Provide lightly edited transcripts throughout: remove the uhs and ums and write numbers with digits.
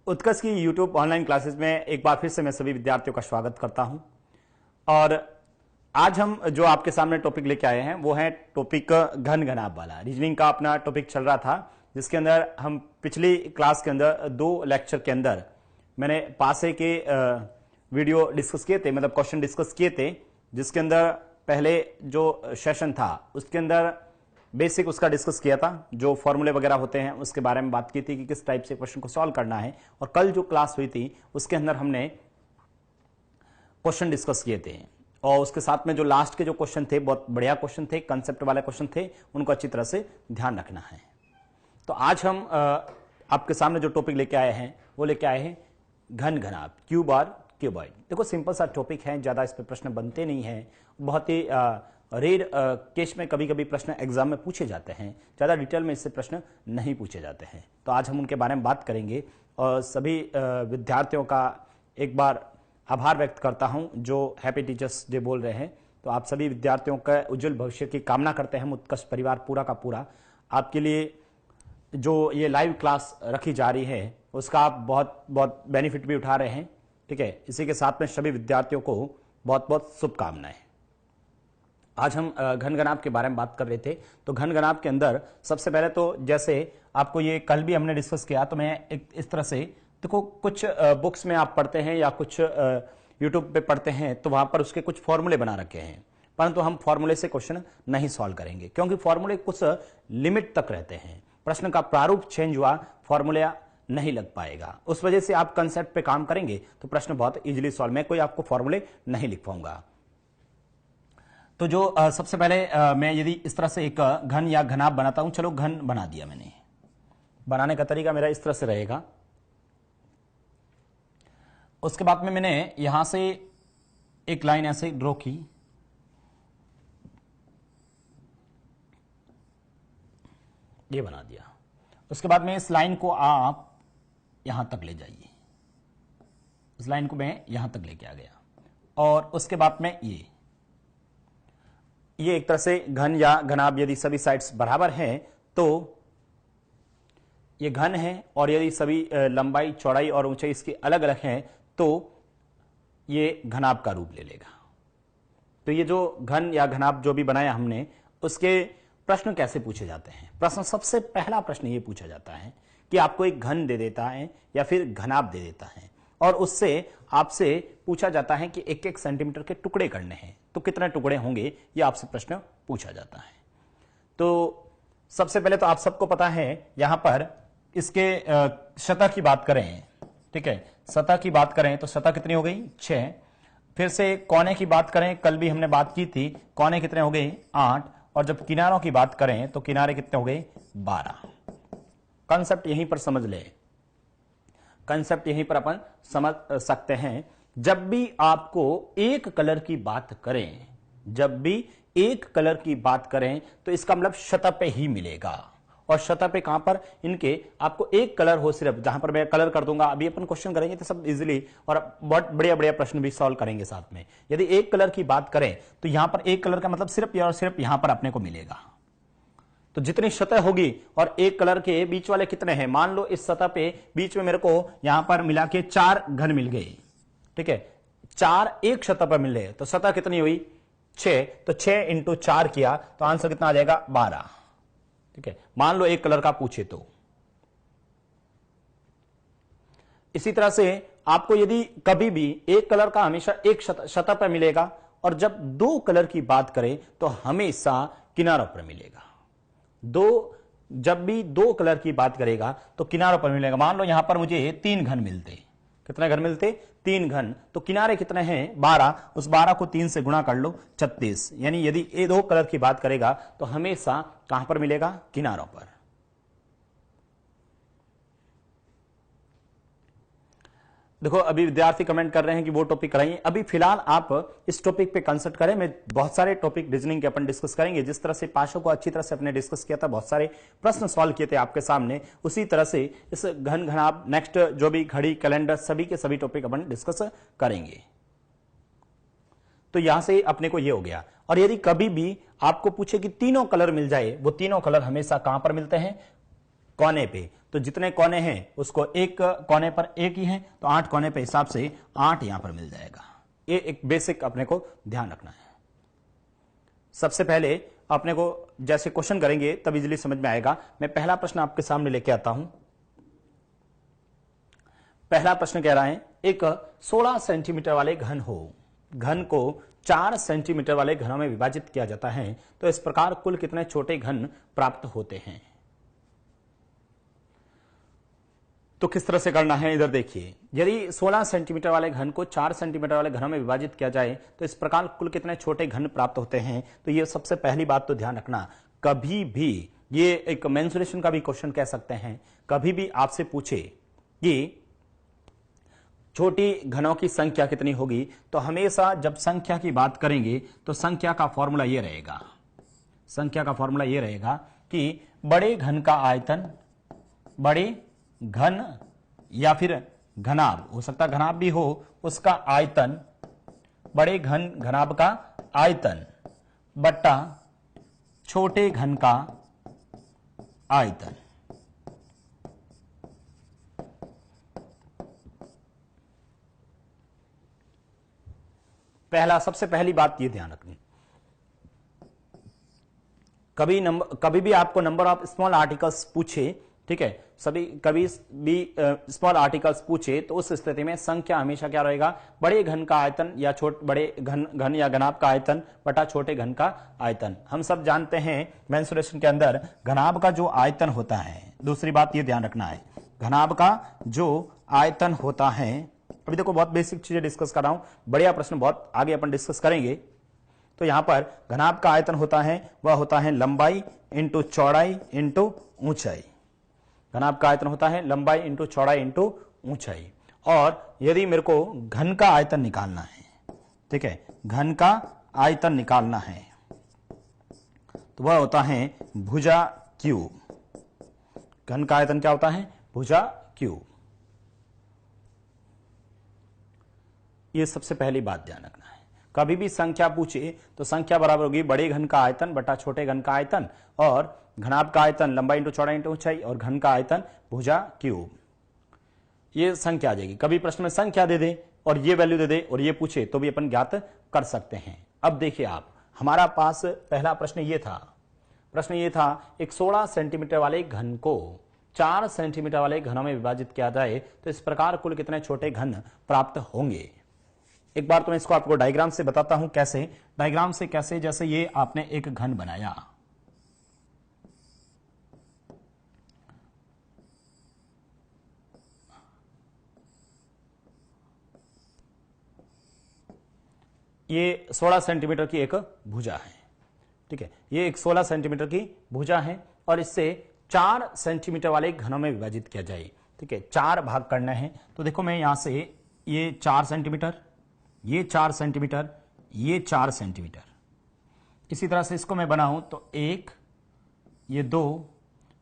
उत्कर्ष की YouTube online classes में एक बार फिर से मैं सभी विद्यार्थियों का स्वागत करता हूं। और आज हम जो आपके सामने टॉपिक लेके आए हैं वो है टॉपिक घन घनाभ वाला। रीजनिंग का अपना टॉपिक चल रहा था, जिसके अंदर हम पिछली क्लास के अंदर 2 लेक्चर के अंदर मैंने पासे के वीडियो डिस्कस किए थे, मतलब क्वेश्चन डिस्कस किए थे, जिसके अंदर पहले जो सेशन था उसके अंदर बेसिक उसका डिस्कस किया था, जो फॉर्मूले वगैरह होते हैं उसके बारे में बात की थी कि किस टाइप से क्वेश्चन को सॉल्व करना है। और कल जो क्लास हुई थी उसके अंदर हमने क्वेश्चन डिस्कस किए थे, और उसके साथ में जो लास्ट के जो क्वेश्चन थे बहुत बढ़िया क्वेश्चन थे, कंसेप्ट वाले क्वेश्चन थे, उनको अच्छी तरह से ध्यान रखना है। तो आज हम आपके सामने जो टॉपिक लेके आए हैं वो लेके आए हैं घन घनाभ, क्यूब और क्यूबॉइड। देखो सिंपल सा टॉपिक है, ज्यादा इस पर प्रश्न बनते नहीं है, बहुत ही रेयर केस में कभी कभी प्रश्न एग्जाम में पूछे जाते हैं, ज्यादा डिटेल में इससे प्रश्न नहीं पूछे जाते हैं। तो आज हम उनके बारे में बात करेंगे और सभी विद्यार्थियों का एक बार आभार व्यक्त करता हूं जो हैप्पी टीचर्स डे बोल रहे हैं। तो आप सभी विद्यार्थियों का उज्जवल भविष्य की कामना करते हैं। उत्कर्ष परिवार पूरा का पूरा आपके लिए जो ये लाइव क्लास रखी जा रही है उसका आप बहुत बहुत बेनिफिट भी उठा रहे हैं, ठीक है। इसी के साथ में सभी विद्यार्थियों को बहुत बहुत शुभकामनाएं। आज हम घन घनाभ के बारे में बात कर रहे थे। तो घन घनाभ के अंदर सबसे पहले तो जैसे आपको ये कल भी हमने डिस्कस किया, तो मैं एक इस तरह से देखो, कुछ बुक्स में आप पढ़ते हैं या कुछ यूट्यूब पे पढ़ते हैं तो वहां पर उसके कुछ फॉर्मूले बना रखे हैं, परंतु हम फॉर्मूले से क्वेश्चन नहीं सॉल्व करेंगे, क्योंकि फॉर्मूले कुछ लिमिट तक रहते हैं। प्रश्न का प्रारूप चेंज हुआ, फॉर्मूला नहीं लग पाएगा। उस वजह से आप कंसेप्ट पे काम करेंगे तो प्रश्न बहुत इजीली सॉल्व। मैं कोई आपको फॉर्मूले नहीं लिख पाऊंगा। तो जो सबसे पहले मैं यदि इस तरह से एक घन या घनाभ बनाता हूं, चलो घन बना दिया मैंने। बनाने का तरीका मेरा इस तरह से रहेगा। उसके बाद में मैंने यहां से एक लाइन ऐसे ड्रॉ की, ये बना दिया। उसके बाद में इस लाइन को आप यहां तक ले जाइए, इस लाइन को मैं यहां तक लेके आ गया। और उसके बाद में ये एक तरह से घन या घनाभ, यदि सभी साइड्स बराबर हैं तो ये घन है, और यदि सभी लंबाई चौड़ाई और ऊंचाई इसकी अलग अलग हैं तो ये घनाभ का रूप ले लेगा। तो ये जो घन या घनाभ जो भी बनाया हमने, उसके प्रश्न कैसे पूछे जाते हैं। प्रश्न सबसे पहला प्रश्न ये पूछा जाता है कि आपको एक घन दे देता है या फिर घनाभ दे देता है, और उससे आपसे पूछा जाता है कि 1-1 सेंटीमीटर के टुकड़े करने हैं, तो कितने टुकड़े होंगे, ये आपसे प्रश्न पूछा जाता है। तो सबसे पहले तो आप सबको पता है, यहां पर इसके सतह की बात करें, ठीक है, सतह की बात करें तो सतह कितनी हो गई 6। फिर से कोने की बात करें, कल भी हमने बात की थी, कोने कितने हो गए 8। और जब किनारों की बात करें तो किनारे कितने हो गए 12। कंसेप्ट यहीं पर समझ ले, कंसेप्ट यहीं पर अपन समझ सकते हैं। जब भी आपको एक कलर की बात करें, जब भी एक कलर की बात करें तो इसका मतलब सतह पे ही मिलेगा। और सतह पे कहां पर, इनके आपको एक कलर हो, सिर्फ जहां पर मैं कलर कर दूंगा, अभी अपन क्वेश्चन करेंगे तो सब इजीली और बहुत बढ़िया बढ़िया प्रश्न भी सॉल्व करेंगे साथ में। यदि एक कलर की बात करें तो यहां पर एक कलर का मतलब सिर्फ और सिर्फ यहां पर अपने को मिलेगा। तो जितनी सतह होगी और एक कलर के बीच वाले कितने हैं, मान लो इस सतह पे बीच में मेरे को यहां पर मिला के 4 घन मिल गए, ठीक है, 4 एक सतह पर मिल रहे, तो सतह कितनी हुई 6। तो 6 × 4 किया तो आंसर कितना आ जाएगा 12, ठीक है। मान लो एक कलर का पूछे तो। इसी तरह से आपको यदि कभी भी एक कलर का हमेशा एक सतह पर मिलेगा, और जब 2 कलर की बात करें तो हमेशा किनारों पर मिलेगा। जब भी 2 कलर की बात करेगा तो किनारों पर मिलेगा। मान लो यहां पर मुझे 3 घन मिलते, कितने घन मिलते 3 घन, तो किनारे कितने हैं 12, उस 12 को 3 से गुणा कर लो 36। यानी यदि ये 2 कलर की बात करेगा तो हमेशा कहां पर मिलेगा, किनारों पर। देखो अभी विद्यार्थी कमेंट कर रहे हैं कि वो टॉपिक कराइए। अभी फिलहाल आप इस टॉपिक पे कंसल्ट करें, मैं बहुत सारे टॉपिक रीजनिंग के अपन डिस्कस करेंगे। जिस तरह से पाशों को अच्छी तरह से अपने डिस्कस किया था, बहुत सारे प्रश्न सॉल्व किए थे आपके सामने, उसी तरह से इस घन घनाभ नेक्स्ट जो भी घड़ी कैलेंडर सभी के सभी टॉपिक अपन डिस्कस करेंगे। तो यहां से अपने को ये हो गया। और यदि कभी भी आपको पूछे कि तीनों कलर मिल जाए, वो तीनों कलर हमेशा कहां पर मिलते हैं, कोने पे, तो जितने कोने हैं उसको एक कोने पर एक ही है, तो 8 कोने पे हिसाब से 8 यहां पर मिल जाएगा। ये एक बेसिक अपने को ध्यान रखना है। सबसे पहले अपने को जैसे क्वेश्चन करेंगे तब इजीली समझ में आएगा। मैं पहला प्रश्न आपके सामने लेके आता हूं। पहला प्रश्न कह रहा है एक 16 सेंटीमीटर वाले घन हो, घन को 4 सेंटीमीटर वाले घनों में विभाजित किया जाता है, तो इस प्रकार कुल कितने छोटे घन प्राप्त होते हैं। तो किस तरह से करना है, इधर देखिए। यदि 16 सेंटीमीटर वाले घन को 4 सेंटीमीटर वाले घनों में विभाजित किया जाए तो इस प्रकार कुल कितने छोटे घन प्राप्त होते हैं। तो ये सबसे पहली बात तो ध्यान रखना, कभी भी ये एक मेंसुरेशन का भी क्वेश्चन कह सकते हैं, कभी भी आपसे पूछे कि छोटी घनों की संख्या कितनी होगी, तो हमेशा जब संख्या की बात करेंगे तो संख्या का फॉर्मूला ये रहेगा, संख्या का फॉर्मूला ये रहेगा कि बड़े घन का आयतन, बड़े घन या फिर घनाभ, हो सकता घनाभ भी हो, उसका आयतन, बड़े घन घनाभ का आयतन बट्टा छोटे घन का आयतन। पहला, सबसे पहली बात ये ध्यान रखनी, कभी भी आपको नंबर ऑफ स्मॉल आर्टिकल्स पूछे, ठीक है, कभी भी स्मॉल आर्टिकल्स पूछे तो उस स्थिति में संख्या हमेशा क्या रहेगा, बड़े घन का आयतन या बड़े घन या घनाभ का आयतन बटा छोटे घन का आयतन। हम सब जानते हैं मेंसुरेशन के अंदर घनाभ का जो आयतन होता है, दूसरी बात ये ध्यान रखना है, घनाभ का जो आयतन होता है, अभी देखो बहुत बेसिक चीजें डिस्कस कर रहा हूं, बढ़िया प्रश्न बहुत आगे अपन डिस्कस करेंगे। तो यहां पर घनाभ का आयतन होता है, वह होता है लंबाई इंटू चौड़ाई इंटू ऊंचाई। घनाभ का आयतन होता है लंबाई इंटू चौड़ाई इंटू ऊंचाई। और यदि मेरे को घन का आयतन निकालना है, ठीक है, घन का आयतन निकालना है तो वह होता है भुजा क्यूब। घन का आयतन क्या होता है, भुजा क्यूब। ये सबसे पहली बात ध्यान रखना है, कभी भी संख्या पूछे तो संख्या बराबर होगी बड़े घन का आयतन बटा छोटे घन का आयतन, और घनाभ का आयतन लंबाई इंटू चौड़ाई इंटू ऊंचाई, और घन का आयतन भुजा क्यूब। ये संख्या आ जाएगी। कभी प्रश्न में संख्या दे दे और ये वैल्यू दे दे और ये पूछे तो भी अपन ज्ञात कर सकते हैं। अब देखिए आप, हमारा पास पहला प्रश्न ये था एक 16 सेंटीमीटर वाले घन को 4 सेंटीमीटर वाले घनों में विभाजित किया जाए तो इस प्रकार कुल कितने छोटे घन प्राप्त होंगे। एक बार तो मैं इसको आपको डायग्राम से बताता हूं, कैसे डायग्राम से, कैसे जैसे ये आपने एक घन बनाया, ये 16 सेंटीमीटर की एक भुजा है, ठीक है, ये एक 16 सेंटीमीटर की भुजा है और इससे 4 सेंटीमीटर वाले घनों में विभाजित किया जाए, ठीक है, 4 भाग करना है। तो देखो मैं यहां से ये 4 सेंटीमीटर, ये 4 सेंटीमीटर, ये 4 सेंटीमीटर, इसी तरह से इसको मैं बनाऊं तो 1, ये 2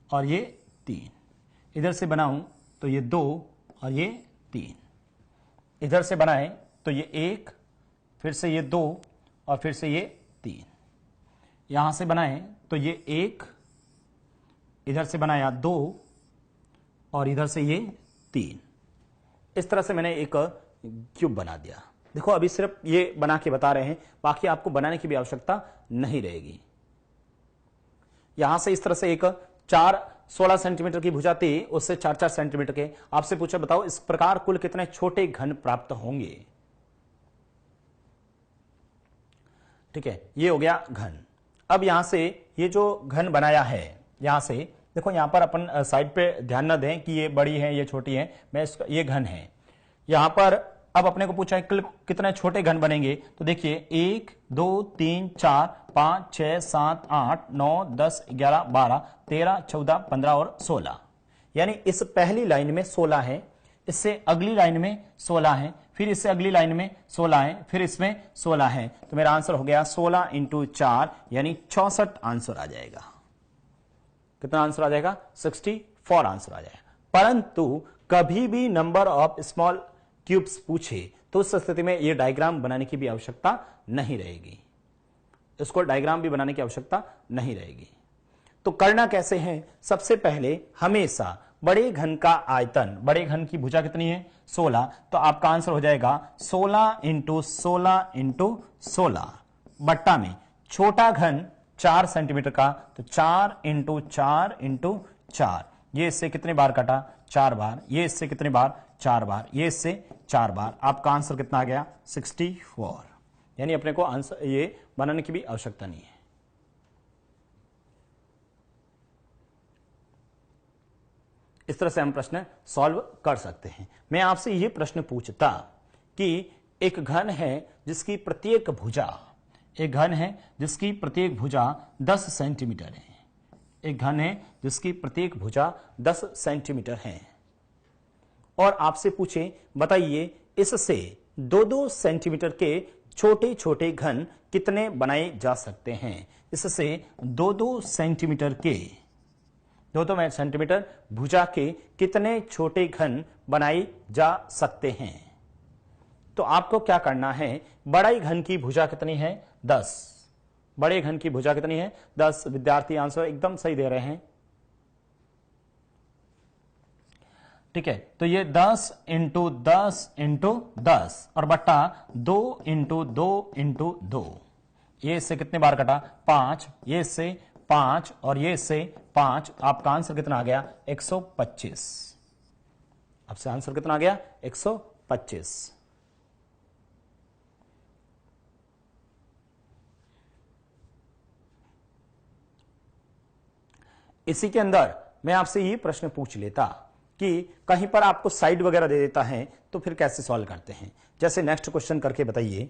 और ये 3, इधर से बनाऊं तो ये 2 और ये 3, इधर से बनाए तो ये 1, फिर से ये 2 और फिर से ये 3, यहां से बनाए तो ये 1, इधर से बनाया 2 और इधर से ये 3। इस तरह से मैंने एक क्यूब बना दिया। देखो अभी सिर्फ ये बना के बता रहे हैं, बाकी आपको बनाने की भी आवश्यकता नहीं रहेगी। यहां से इस तरह से एक 16 सेंटीमीटर की भुजा थी, उससे 4-4 सेंटीमीटर के आपसे पूछा बताओ इस प्रकार कुल कितने छोटे घन प्राप्त होंगे। ठीक है, ये हो गया घन। अब यहां से ये जो घन बनाया है, यहां से देखो, यहां पर अपन साइड पे ध्यान न दें कि ये बड़ी है ये छोटी है, मैं इसका ये घन है। यहां पर अब अपने को पूछा है कितने छोटे घन बनेंगे, तो देखिए 1 2 3 4 5 6 7 8 9 10 11 12 13 14 15 और 16, यानी इस पहली लाइन में 16 है, इससे अगली लाइन में 16 है, फिर इससे अगली लाइन में 16 है, फिर इसमें 16 है। तो मेरा आंसर हो गया 16 × 4 यानी 64 आंसर आ जाएगा। कितना आंसर आ जाएगा? 64 आंसर आ जाएगा। परंतु कभी भी नंबर ऑफ स्मॉल क्यूब्स पूछे तो उस स्थिति में यह डायग्राम बनाने की भी आवश्यकता नहीं रहेगी, इसको डायग्राम भी बनाने की आवश्यकता नहीं रहेगी। तो करना कैसे है, सबसे पहले हमेशा बड़े घन का आयतन, बड़े घन की भुजा कितनी है 16, तो आपका आंसर हो जाएगा 16 इंटू 16 इंटू 16 बट्टा में छोटा घन 4 सेंटीमीटर का, तो 4 इंटू 4 इंटू 4, ये इससे कितने बार कटा 4 बार, ये इससे कितने बार 4 बार, ये इससे 4 बार, आपका आंसर कितना आ गया 64। यानी अपने को आंसर ये बनाने की भी आवश्यकता नहीं है। इस तरह से हम प्रश्न सॉल्व कर सकते हैं। मैं आपसे यह प्रश्न पूछता कि एक घन है जिसकी प्रत्येक भुजा, एक घन है जिसकी प्रत्येक भुजा 10 सेंटीमीटर है, एक घन है जिसकी प्रत्येक भुजा 10 सेंटीमीटर है, और आपसे पूछे बताइए इससे 2-2 सेंटीमीटर के छोटे छोटे घन कितने बनाए जा सकते हैं। इससे 2-2 सेंटीमीटर के 2-2 सेंटीमीटर भुजा के कितने छोटे घन बनाए जा सकते हैं। तो आपको क्या करना है, बड़े घन की भुजा कितनी है 10, बड़े घन की भुजा कितनी है 10। विद्यार्थी आंसर एकदम सही दे रहे हैं, ठीक है। तो ये 10 इंटू 10 इंटू 10 और बट्टा 2 इंटू 2 इंटू 2, ये इससे कितने बार कटा 5, ये इससे 5 और ये इससे 5, आपका आंसर कितना आ गया 125। आपसे आंसर कितना आ गया 125। इसी के अंदर मैं आपसे ये प्रश्न पूछ लेता कि कहीं पर आपको साइड वगैरह दे देता है तो फिर कैसे सॉल्व करते हैं। जैसे नेक्स्ट क्वेश्चन करके बताइए,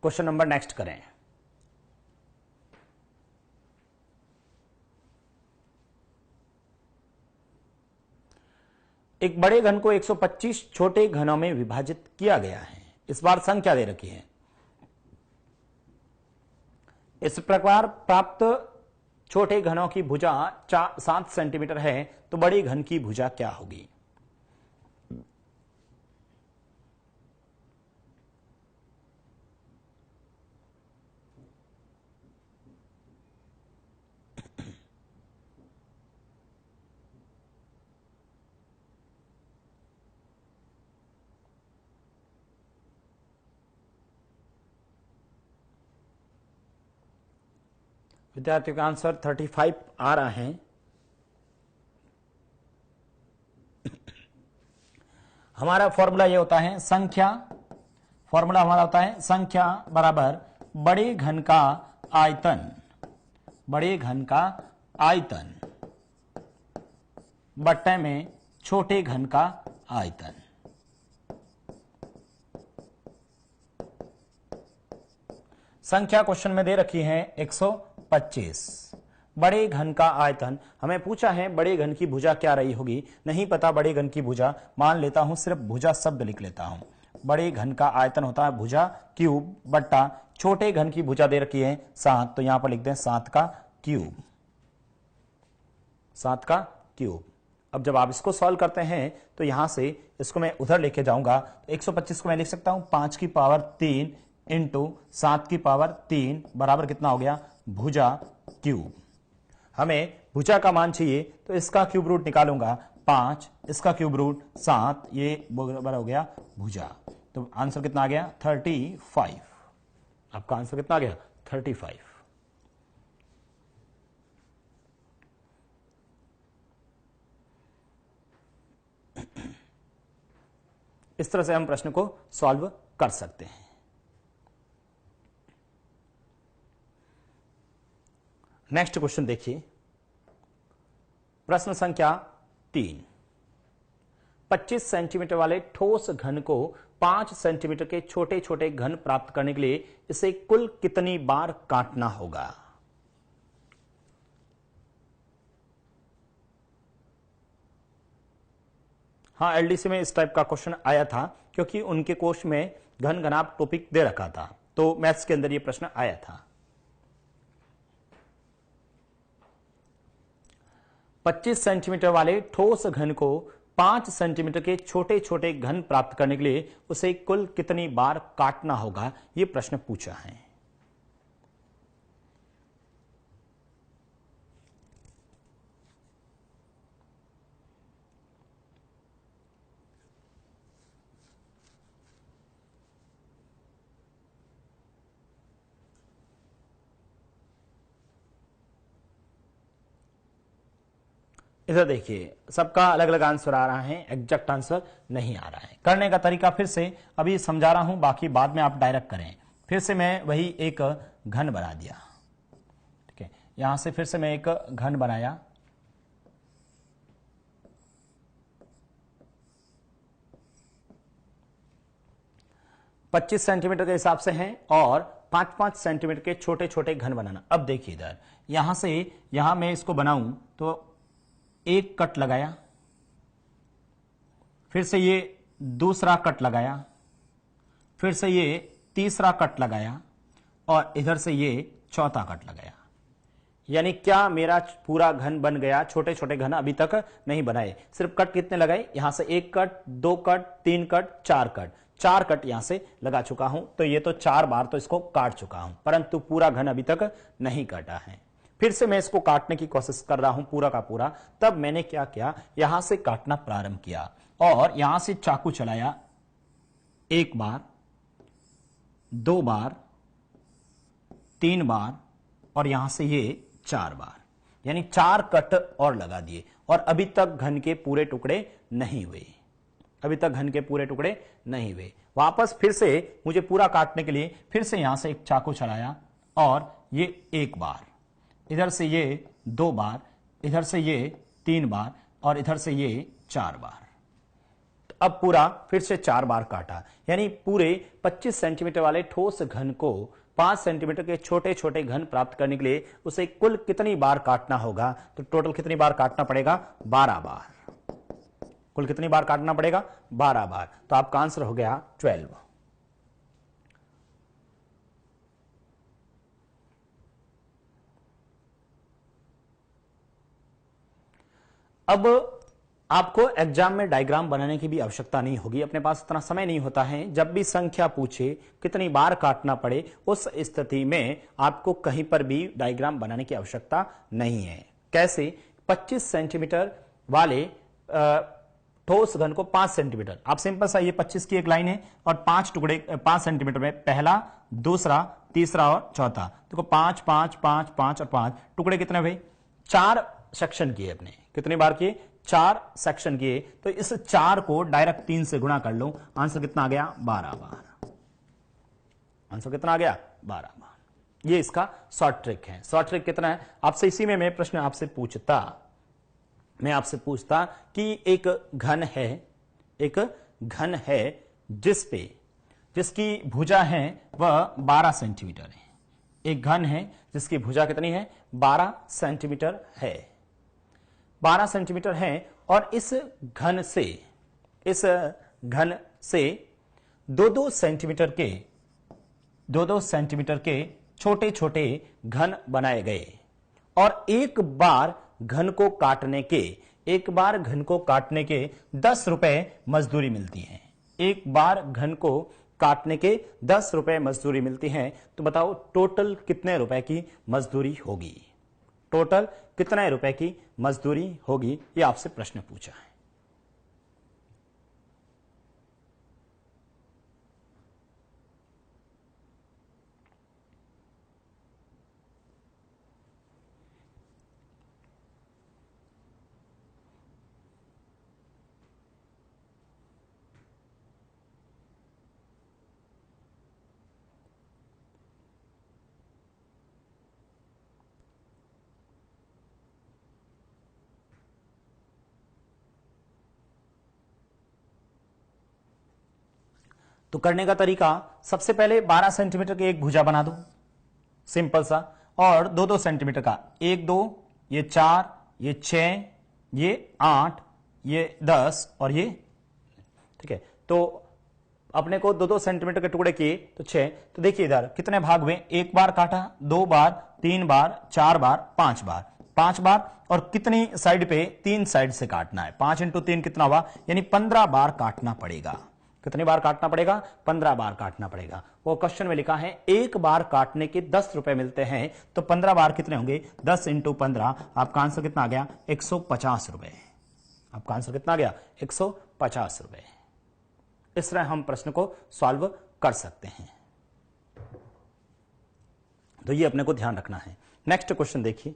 क्वेश्चन नंबर नेक्स्ट करें। एक बड़े घन को 125 छोटे घनों में विभाजित किया गया है। इस बार संख्या दे रखी है। इस प्रकार प्राप्त छोटे घनों की भुजा 7 सेंटीमीटर है, तो बड़े घन की भुजा क्या होगी। विद्यार्थियों का आंसर 35 आ रहा है। हमारा फॉर्मूला ये होता है संख्या, फॉर्मूला हमारा होता है संख्या बराबर बड़े घन का आयतन, बड़े घन का आयतन बट्टे में छोटे घन का आयतन। संख्या क्वेश्चन में दे रखी है 125, बड़े घन का आयतन हमें पूछा है बड़े घन की भुजा क्या रही होगी, नहीं पता बड़े घन की भुजा, मान लेता हूं सिर्फ भुजा शब्द लिख लेता हूं। बड़े घन का आयतन होता है भुजा क्यूब बट्टा छोटे घन की भुजा दे रखी है 7, तो यहां पर लिख दें 7 का क्यूब, 7 का क्यूब। अब जब आप इसको सॉल्व करते हैं तो यहां से इसको मैं उधर लेके जाऊंगा, तो 125 को मैं लिख सकता हूं 5 की पावर 3 इंटू 7 की पावर 3 बराबर कितना हो गया भुजा क्यूब। हमें भुजा का मान चाहिए तो इसका क्यूब रूट निकालूंगा 5, इसका क्यूब रूट 7, ये बराबर हो गया भुजा। तो आंसर कितना आ गया 35। आपका आंसर कितना आ गया 35। इस तरह से हम प्रश्न को सॉल्व कर सकते हैं। नेक्स्ट क्वेश्चन देखिए, प्रश्न संख्या 3। 25 सेंटीमीटर वाले ठोस घन को 5 सेंटीमीटर के छोटे छोटे घन प्राप्त करने के लिए इसे कुल कितनी बार काटना होगा। हाँ, एलडीसी में इस टाइप का क्वेश्चन आया था क्योंकि उनके कोर्स में घन घनाभ टॉपिक दे रखा था, तो मैथ्स के अंदर यह प्रश्न आया था। 25 सेंटीमीटर वाले ठोस घन को 5 सेंटीमीटर के छोटे छोटे घन प्राप्त करने के लिए उसे कुल कितनी बार काटना होगा, यह प्रश्न पूछा है। इधर देखिए, सबका अलग अलग आंसर आ रहा है, एग्जैक्ट आंसर नहीं आ रहा है। करने का तरीका फिर से अभी समझा रहा हूं, बाकी बाद में आप डायरेक्ट करें। फिर से मैं वही एक घन बना दिया, ठीक है। यहां से फिर से मैं एक घन बनाया, पच्चीस सेंटीमीटर के हिसाब से है और 5-5 सेंटीमीटर के छोटे छोटे घन बनाना। अब देखिए इधर, यहां से यहां मैं इसको बनाऊं तो एक कट लगाया, फिर से ये दूसरा कट लगाया, फिर से ये तीसरा कट लगाया और इधर से ये चौथा कट लगाया। यानी क्या मेरा पूरा घन बन गया? छोटे छोटे घन अभी तक नहीं बनाए, सिर्फ कट कितने लगाए? यहां से एक कट, दो कट, तीन कट, चार कट यहां से लगा चुका हूं। तो ये तो 4 बार तो इसको काट चुका हूं, परंतु पूरा घन अभी तक नहीं काटा है। फिर से मैं इसको काटने की कोशिश कर रहा हूं पूरा का पूरा। तब मैंने क्या किया, यहां से काटना प्रारंभ किया और यहां से चाकू चलाया, एक बार, 2 बार, 3 बार और यहां से ये 4 बार, यानी 4 कट और लगा दिए। और अभी तक घन के पूरे टुकड़े नहीं हुए, अभी तक घन के पूरे टुकड़े नहीं हुए। वापस फिर से मुझे पूरा काटने के लिए फिर से यहां से एक चाकू चलाया और ये एक बार, इधर से ये 2 बार, इधर से ये 3 बार और इधर से ये 4 बार। तो अब पूरा फिर से 4 बार काटा, यानी पूरे 25 सेंटीमीटर वाले ठोस घन को 5 सेंटीमीटर के छोटे छोटे घन प्राप्त करने के लिए उसे कुल कितनी बार काटना होगा? तो टोटल कितनी बार काटना पड़ेगा? 12 बार। कुल कितनी बार काटना पड़ेगा? 12 बार। तो आपका आंसर हो गया 12। अब आपको एग्जाम में डायग्राम बनाने की भी आवश्यकता नहीं होगी, अपने पास इतना समय नहीं होता है। जब भी संख्या पूछे कितनी बार काटना पड़े, उस स्थिति में आपको कहीं पर भी डायग्राम बनाने की आवश्यकता नहीं है। कैसे? 25 सेंटीमीटर वाले ठोस घन को 5 सेंटीमीटर, आप सिंपल सा, ये 25 की एक लाइन है और 5 टुकड़े 5 सेंटीमीटर में पहला, दूसरा, तीसरा और चौथा। देखो 5 5 5 5 और 5 टुकड़े कितने भाई? 4 सेक्शन किए अपने। कितनी बार किए? 4 सेक्शन किए। तो इस 4 को डायरेक्ट 3 से गुणा कर लो, आंसर कितना आ गया? 12 बार। आंसर कितना आ गया? 12 बार। ये इसका शॉर्ट ट्रिक है। शॉर्ट ट्रिक कितना है आपसे, इसी में मैं प्रश्न आपसे पूछता कि एक घन है जिसकी भुजा है वह 12 सेंटीमीटर है। एक घन है जिसकी भुजा कितनी है? 12 सेंटीमीटर है। 12 सेंटीमीटर है और इस घन से 2-2 सेंटीमीटर के छोटे छोटे घन बनाए गए और एक बार घन को काटने के 10 रुपए मजदूरी मिलती है। एक बार घन को काटने के 10 रुपए मजदूरी मिलती है। तो बताओ टोटल कितने रुपए की मजदूरी होगी? टोटल कितने रुपए की मजदूरी होगी, ये आपसे प्रश्न पूछा है। तो करने का तरीका, सबसे पहले 12 सेंटीमीटर की एक भुजा बना दो, सिंपल सा, और 2-2 सेंटीमीटर का, 1 2, ये 4, ये 6, ये 8, ये 10 और ये, ठीक है। तो अपने को 2-2 सेंटीमीटर के टुकड़े किए तो 6। तो देखिए इधर कितने भाग हुए? एक बार काटा, 2 बार, 3 बार, 4 बार, 5 बार। 5 बार, और कितनी साइड पे, 3 साइड से काटना है। 5 इंटू 3 कितना हुआ, यानी 15 बार काटना पड़ेगा। कितनी बार काटना पड़ेगा, 15 बार काटना पड़ेगा। वो क्वेश्चन में लिखा है एक बार काटने के 10 रुपए मिलते हैं, तो 15 बार कितने होंगे, 10 इंटू 15, आपका आंसर कितना आ गया, 150 रुपए। आपका आंसर कितना आ गया, 150 रुपए। इस तरह हम प्रश्न को सॉल्व कर सकते हैं, तो ये अपने को ध्यान रखना है। नेक्स्ट क्वेश्चन देखिए।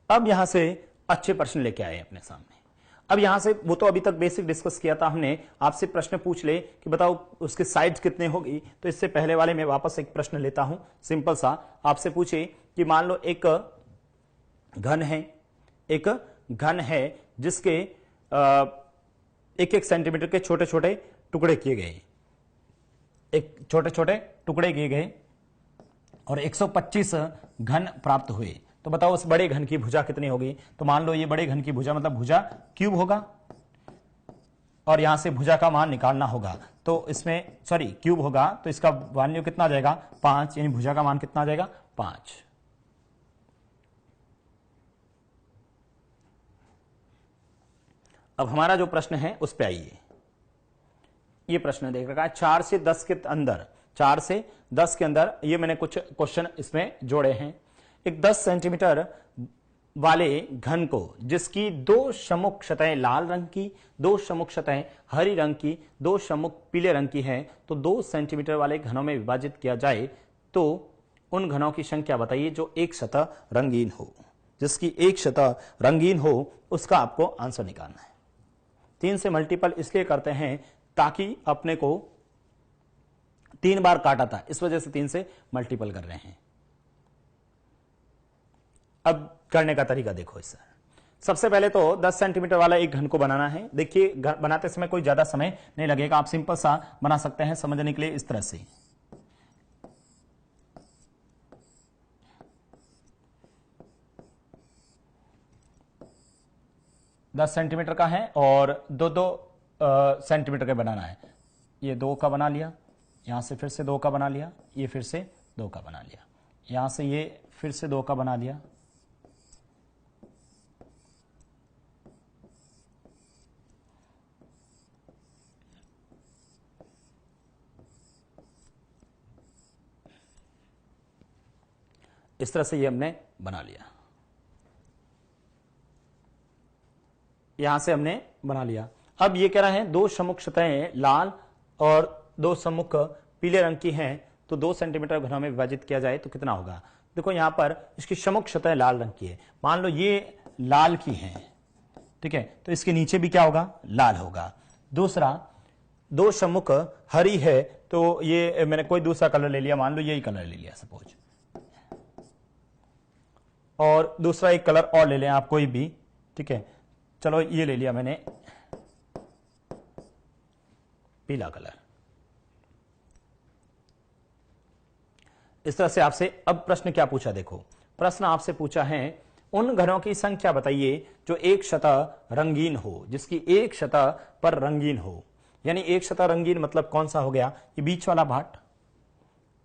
अब यहां से अच्छे प्रश्न लेके आए अपने सामने। अब यहां से, वो तो अभी तक बेसिक डिस्कस किया था हमने, आपसे प्रश्न पूछ ले कि बताओ उसके साइड्स कितने होगी, तो इससे पहले वाले में वापस एक प्रश्न लेता हूं सिंपल सा। आपसे पूछे कि मान लो एक घन है, एक घन है जिसके 1-1 सेंटीमीटर के छोटे छोटे टुकड़े किए गए, एक छोटे छोटे टुकड़े किए गए और 125 घन प्राप्त हुए, तो बताओ उस बड़े घन की भुजा कितनी होगी। तो मान लो ये बड़े घन की भुजा मतलब भुजा क्यूब होगा, और यहां से भुजा का मान निकालना होगा, तो इसमें सॉरी क्यूब होगा, तो इसका वैल्यू कितना आ जाएगा, 5, यानी भुजा का मान कितना आ जाएगा, 5। अब हमारा जो प्रश्न है उस पे आइए। ये प्रश्न देख रखा है 4 से 10 के अंदर, 4 से 10 के अंदर, ये मैंने कुछ क्वेश्चन इसमें जोड़े हैं। एक 10 सेंटीमीटर वाले घन को जिसकी 2 सम्मुख सतहें लाल रंग की, 2 सम्मुख सतहें हरी रंग की, 2 सम्मुख पीले रंग की हैं, तो 2 सेंटीमीटर वाले घनों में विभाजित किया जाए तो उन घनों की संख्या बताइए जो एक सतह रंगीन हो। जिसकी एक सतह रंगीन हो उसका आपको आंसर निकालना है। 3 से मल्टीपल इसलिए करते हैं ताकि अपने को 3 बार काटा था, इस वजह से 3 से मल्टीपल कर रहे हैं। अब करने का तरीका देखो इस सबसे पहले तो 10 सेंटीमीटर वाला एक घन को बनाना है। देखिए बनाते समय कोई ज्यादा समय नहीं लगेगा, आप सिंपल सा बना सकते हैं समझने के लिए इस तरह से। दस सेंटीमीटर का है और 2-2 सेंटीमीटर का बनाना है। ये 2 का बना लिया, यहां से फिर से 2 का बना लिया, ये फिर से 2 का बना लिया, यहां से ये फिर से 2 का बना लिया, इस तरह से ये हमने बना लिया, यहां से हमने बना लिया। अब ये कह रहे हैं 2 सम्मुख सतहें लाल और 2 सम्मुख पीले रंग की हैं, तो 2 सेंटीमीटर घनों में विभाजित किया जाए तो कितना होगा। देखो यहां पर इसकी सम्मुख सतह लाल रंग की है, मान लो ये लाल की है, ठीक है, तो इसके नीचे भी क्या होगा, लाल होगा। दूसरा 2 सम्मुख हरी है, तो ये मैंने कोई दूसरा कलर ले लिया, मान लो यही कलर ले लिया सपोज, और दूसरा एक कलर और ले लें आप कोई भी, ठीक है, चलो ये ले लिया मैंने पीला कलर। इस तरह से आपसे अब प्रश्न क्या पूछा, देखो प्रश्न आपसे पूछा है उन घनों की संख्या बताइए जो एक सतह रंगीन हो, जिसकी एक सतह पर रंगीन हो। यानी एक सतह रंगीन मतलब कौन सा हो गया, ये बीच वाला पार्ट।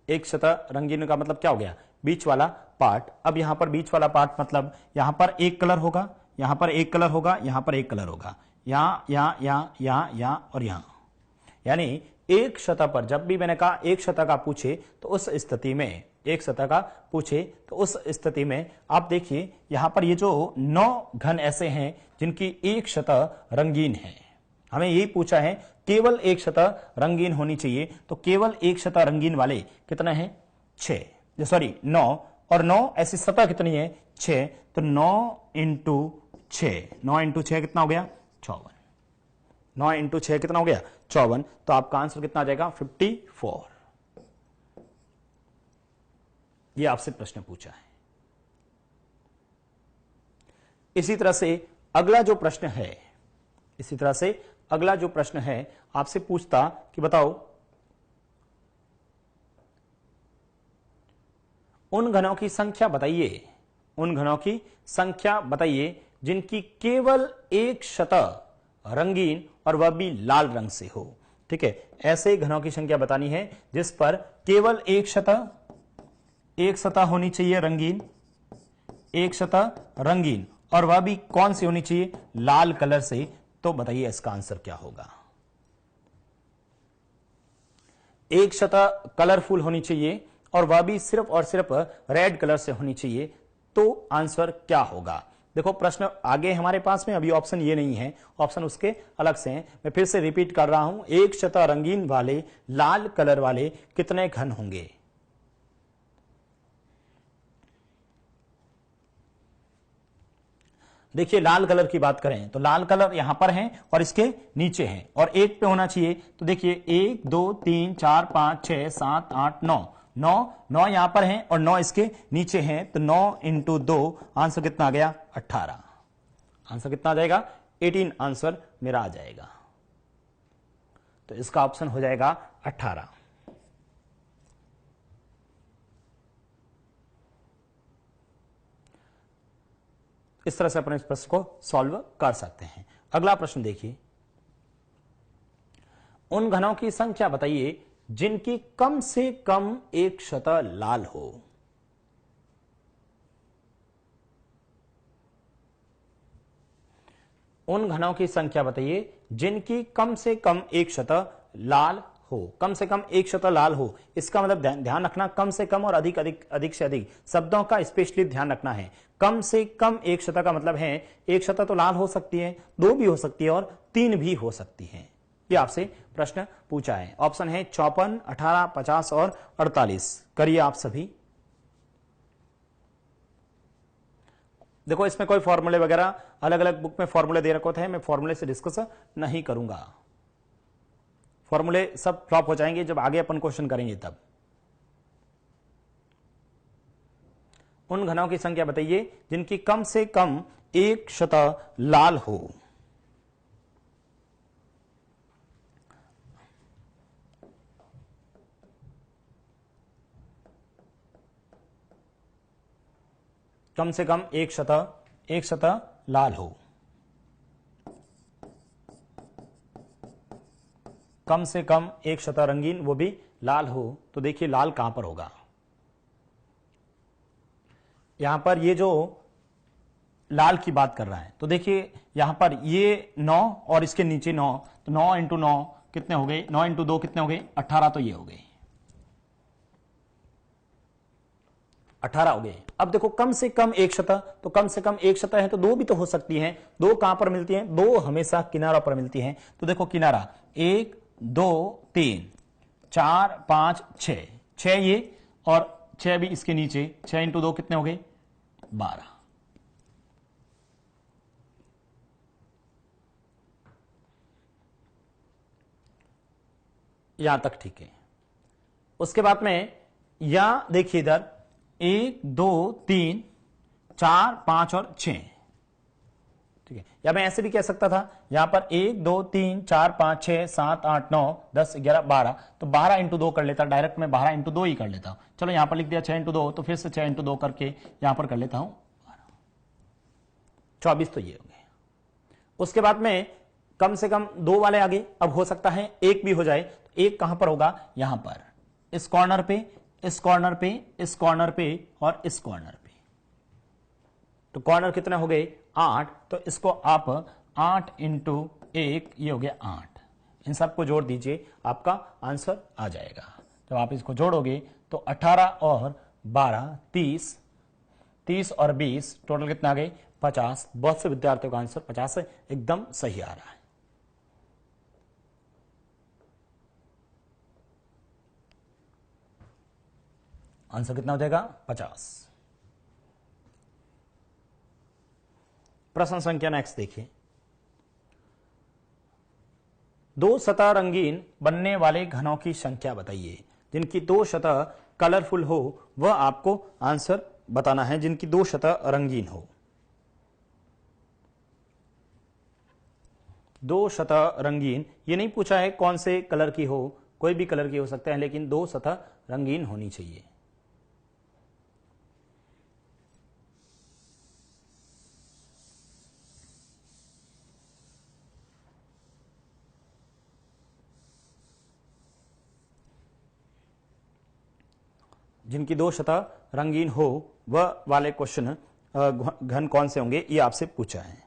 एक सतह रंगीन का मतलब क्या हो गया, बीच वाला पार्ट। अब यहां पर बीच वाला पार्ट मतलब यहां पर एक कलर होगा, यहां पर एक कलर होगा, यहां पर एक कलर होगा, यहां और यहां। यानी एक सतह पर जब भी मैंने कहा एक सतह का पूछे तो उस स्थिति में, एक सतह का पूछे तो उस स्थिति में आप देखिए यहां पर ये जो 9 घन ऐसे हैं जिनकी एक सतह रंगीन है। हमें यही पूछा है केवल एक सतह रंगीन होनी चाहिए, तो केवल एक सतह रंगीन वाले कितने हैं, 6, सॉरी 9, और 9 ऐसी सतह कितनी है, 6, तो 9 इंटू 6 कितना हो गया, 54। 9 इंटू 6 कितना हो गया, 54। तो आपका आंसर कितना आ जाएगा, 54। ये आपसे प्रश्न पूछा है। इसी तरह से अगला जो प्रश्न है, इसी तरह से अगला जो प्रश्न है आपसे पूछता कि बताओ उन घनों की संख्या बताइए, उन घनों की संख्या बताइए जिनकी केवल एक सतह रंगीन और वह भी लाल रंग से हो। ठीक है, ऐसे घनों की संख्या बतानी है जिस पर केवल एक सतह, एक सतह होनी चाहिए रंगीन, एक सतह रंगीन, और वह भी कौन सी होनी चाहिए? लाल कलर से। तो बताइए इसका आंसर क्या होगा? एक सतह कलरफुल होनी चाहिए और वह भी सिर्फ और सिर्फ रेड कलर से होनी चाहिए, तो आंसर क्या होगा? देखो प्रश्न आगे हमारे पास में, अभी ऑप्शन ये नहीं है, ऑप्शन उसके अलग से हैं। मैं फिर से रिपीट कर रहा हूं, एक सतह रंगीन वाले लाल कलर वाले कितने घन होंगे? देखिए लाल कलर की बात करें तो लाल कलर यहां पर है और इसके नीचे है, और एक पे होना चाहिए। तो देखिए 1 2 3 4 5 6 7 8 9, 9 यहां पर है और 9 इसके नीचे है, तो 9 इंटू 2, आंसर कितना आ गया? 18। आंसर कितना आ जाएगा? 18 आंसर मेरा आ जाएगा। तो इसका ऑप्शन हो जाएगा 18। इस तरह से अपने इस प्रश्न को सॉल्व कर सकते हैं। अगला प्रश्न देखिए, उन घनों की संख्या बताइए जिनकी कम से कम एक सतह लाल हो। उन घनों की संख्या बताइए जिनकी कम से कम एक सतह लाल हो। कम से कम एक सतह लाल हो, इसका मतलब ध्यान रखना, कम से कम और अधिक अधिक अधिक से अधिक शब्दों का स्पेशली ध्यान रखना है। कम से कम एक सतह का मतलब है एक सतह तो लाल हो सकती है, 2 भी हो सकती है और 3 भी हो सकती है। ये आपसे प्रश्न पूछा है। ऑप्शन है 54, 18, 50 और 48। करिए आप सभी। देखो इसमें कोई फॉर्मूले वगैरह अलग अलग बुक में फॉर्मूले दे रखे थे, मैं फॉर्मूले से डिस्कस नहीं करूंगा। फॉर्मूले सब फ्लॉप हो जाएंगे जब आगे अपन क्वेश्चन करेंगे तब। उन घनों की संख्या बताइए जिनकी कम से कम एक सतह लाल हो। कम से कम एक सतह लाल हो। कम से कम एक सतह रंगीन, वो भी लाल हो। तो देखिए लाल कहां पर होगा? यहां पर ये जो लाल की बात कर रहा है, तो देखिए यहां पर ये 9 और इसके नीचे 9, तो 9 इंटू 9 कितने हो गए? 9 इंटू 2 कितने हो गए? 18। तो ये हो गए 18 हो गए। अब देखो कम से कम एक सतह, तो कम से कम एक सतह है तो 2 भी तो हो सकती है। 2 कहां पर मिलती है? 2 हमेशा किनारों पर मिलती है। तो देखो किनारा 1 2 3 4 5 6, 6 ये और 6 भी इसके नीचे, 6 इंटू 2 कितने हो गए? 12। यहां तक ठीक है। उसके बाद में यहां देखिए इधर 1 2 3 4 5 और 6, ठीक है। या मैं ऐसे भी कह सकता था यहां पर 1 2 3 4 5 6 7 8 9 10 11 12, तो 12 इंटू 2 कर लेता। डायरेक्ट मैं 12 इंटू 2 ही कर लेता हूं। चलो यहां पर लिख दिया 6 इंटू 2, तो फिर से 6 इंटू 2 करके यहां पर कर लेता हूं 24। तो ये हो गए। उसके बाद में कम से कम 2 वाले आगे, अब हो सकता है 1 भी हो जाए। तो 1 कहां पर होगा? यहां पर, इस कॉर्नर पे, इस कॉर्नर पे, इस कॉर्नर पे और इस कॉर्नर पे। तो कॉर्नर कितने हो गए? 8। तो इसको आप 8 इंटू 1, ये हो गया 8। इन सबको जोड़ दीजिए, आपका आंसर आ जाएगा। जब आप इसको जोड़ोगे तो 18 और 12 30, 30 और 20 टोटल कितना आ गए? 50। बहुत से विद्यार्थियों का आंसर 50 है, एकदम सही आ रहा है। आंसर कितना हो जाएगा? 50। प्रश्न संख्या नेक्स्ट देखिए, 2 सतह रंगीन बनने वाले घनों की संख्या बताइए। जिनकी 2 सतह कलरफुल हो, वह आपको आंसर बताना है। जिनकी 2 सतह रंगीन हो, 2 सतह रंगीन, ये नहीं पूछा है कौन से कलर की हो, कोई भी कलर की हो सकते हैं, लेकिन 2 सतह रंगीन होनी चाहिए। जिनकी दो सतह रंगीन हो वह वाले क्वेश्चन घन कौन से होंगे, ये आपसे पूछा है।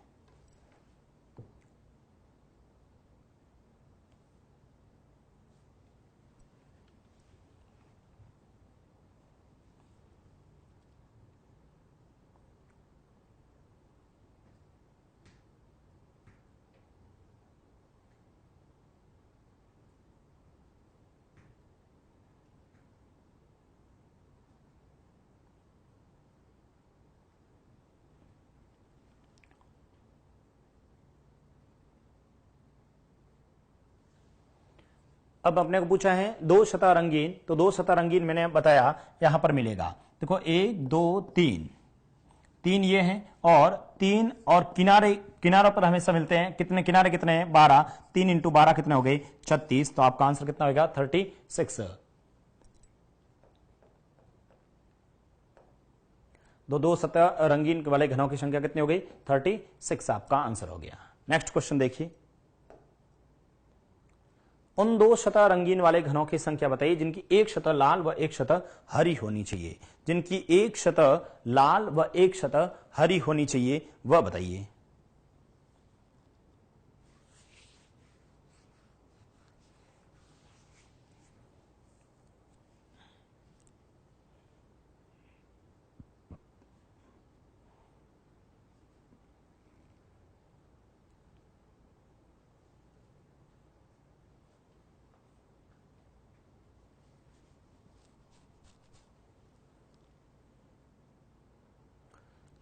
अब अपने को पूछा है दो सतह रंगीन, तो दो सतह रंगीन मैंने बताया यहां पर मिलेगा। देखो 1 2 3, 3 ये हैं और 3 और किनारों पर हमेशा मिलते हैं। कितने किनारे कितने हैं? 12। 3 इंटू 12 कितने हो गए? 36। तो आपका आंसर कितना होगा? 36। दो सतह रंगीन वाले घनों की संख्या कितनी हो गई? 36 आपका आंसर हो गया। नेक्स्ट क्वेश्चन देखिए, उन दो सतह रंगीन वाले घनों की संख्या बताइए जिनकी एक सतह लाल व एक सतह हरी होनी चाहिए। जिनकी एक सतह लाल व एक सतह हरी होनी चाहिए वह बताइए।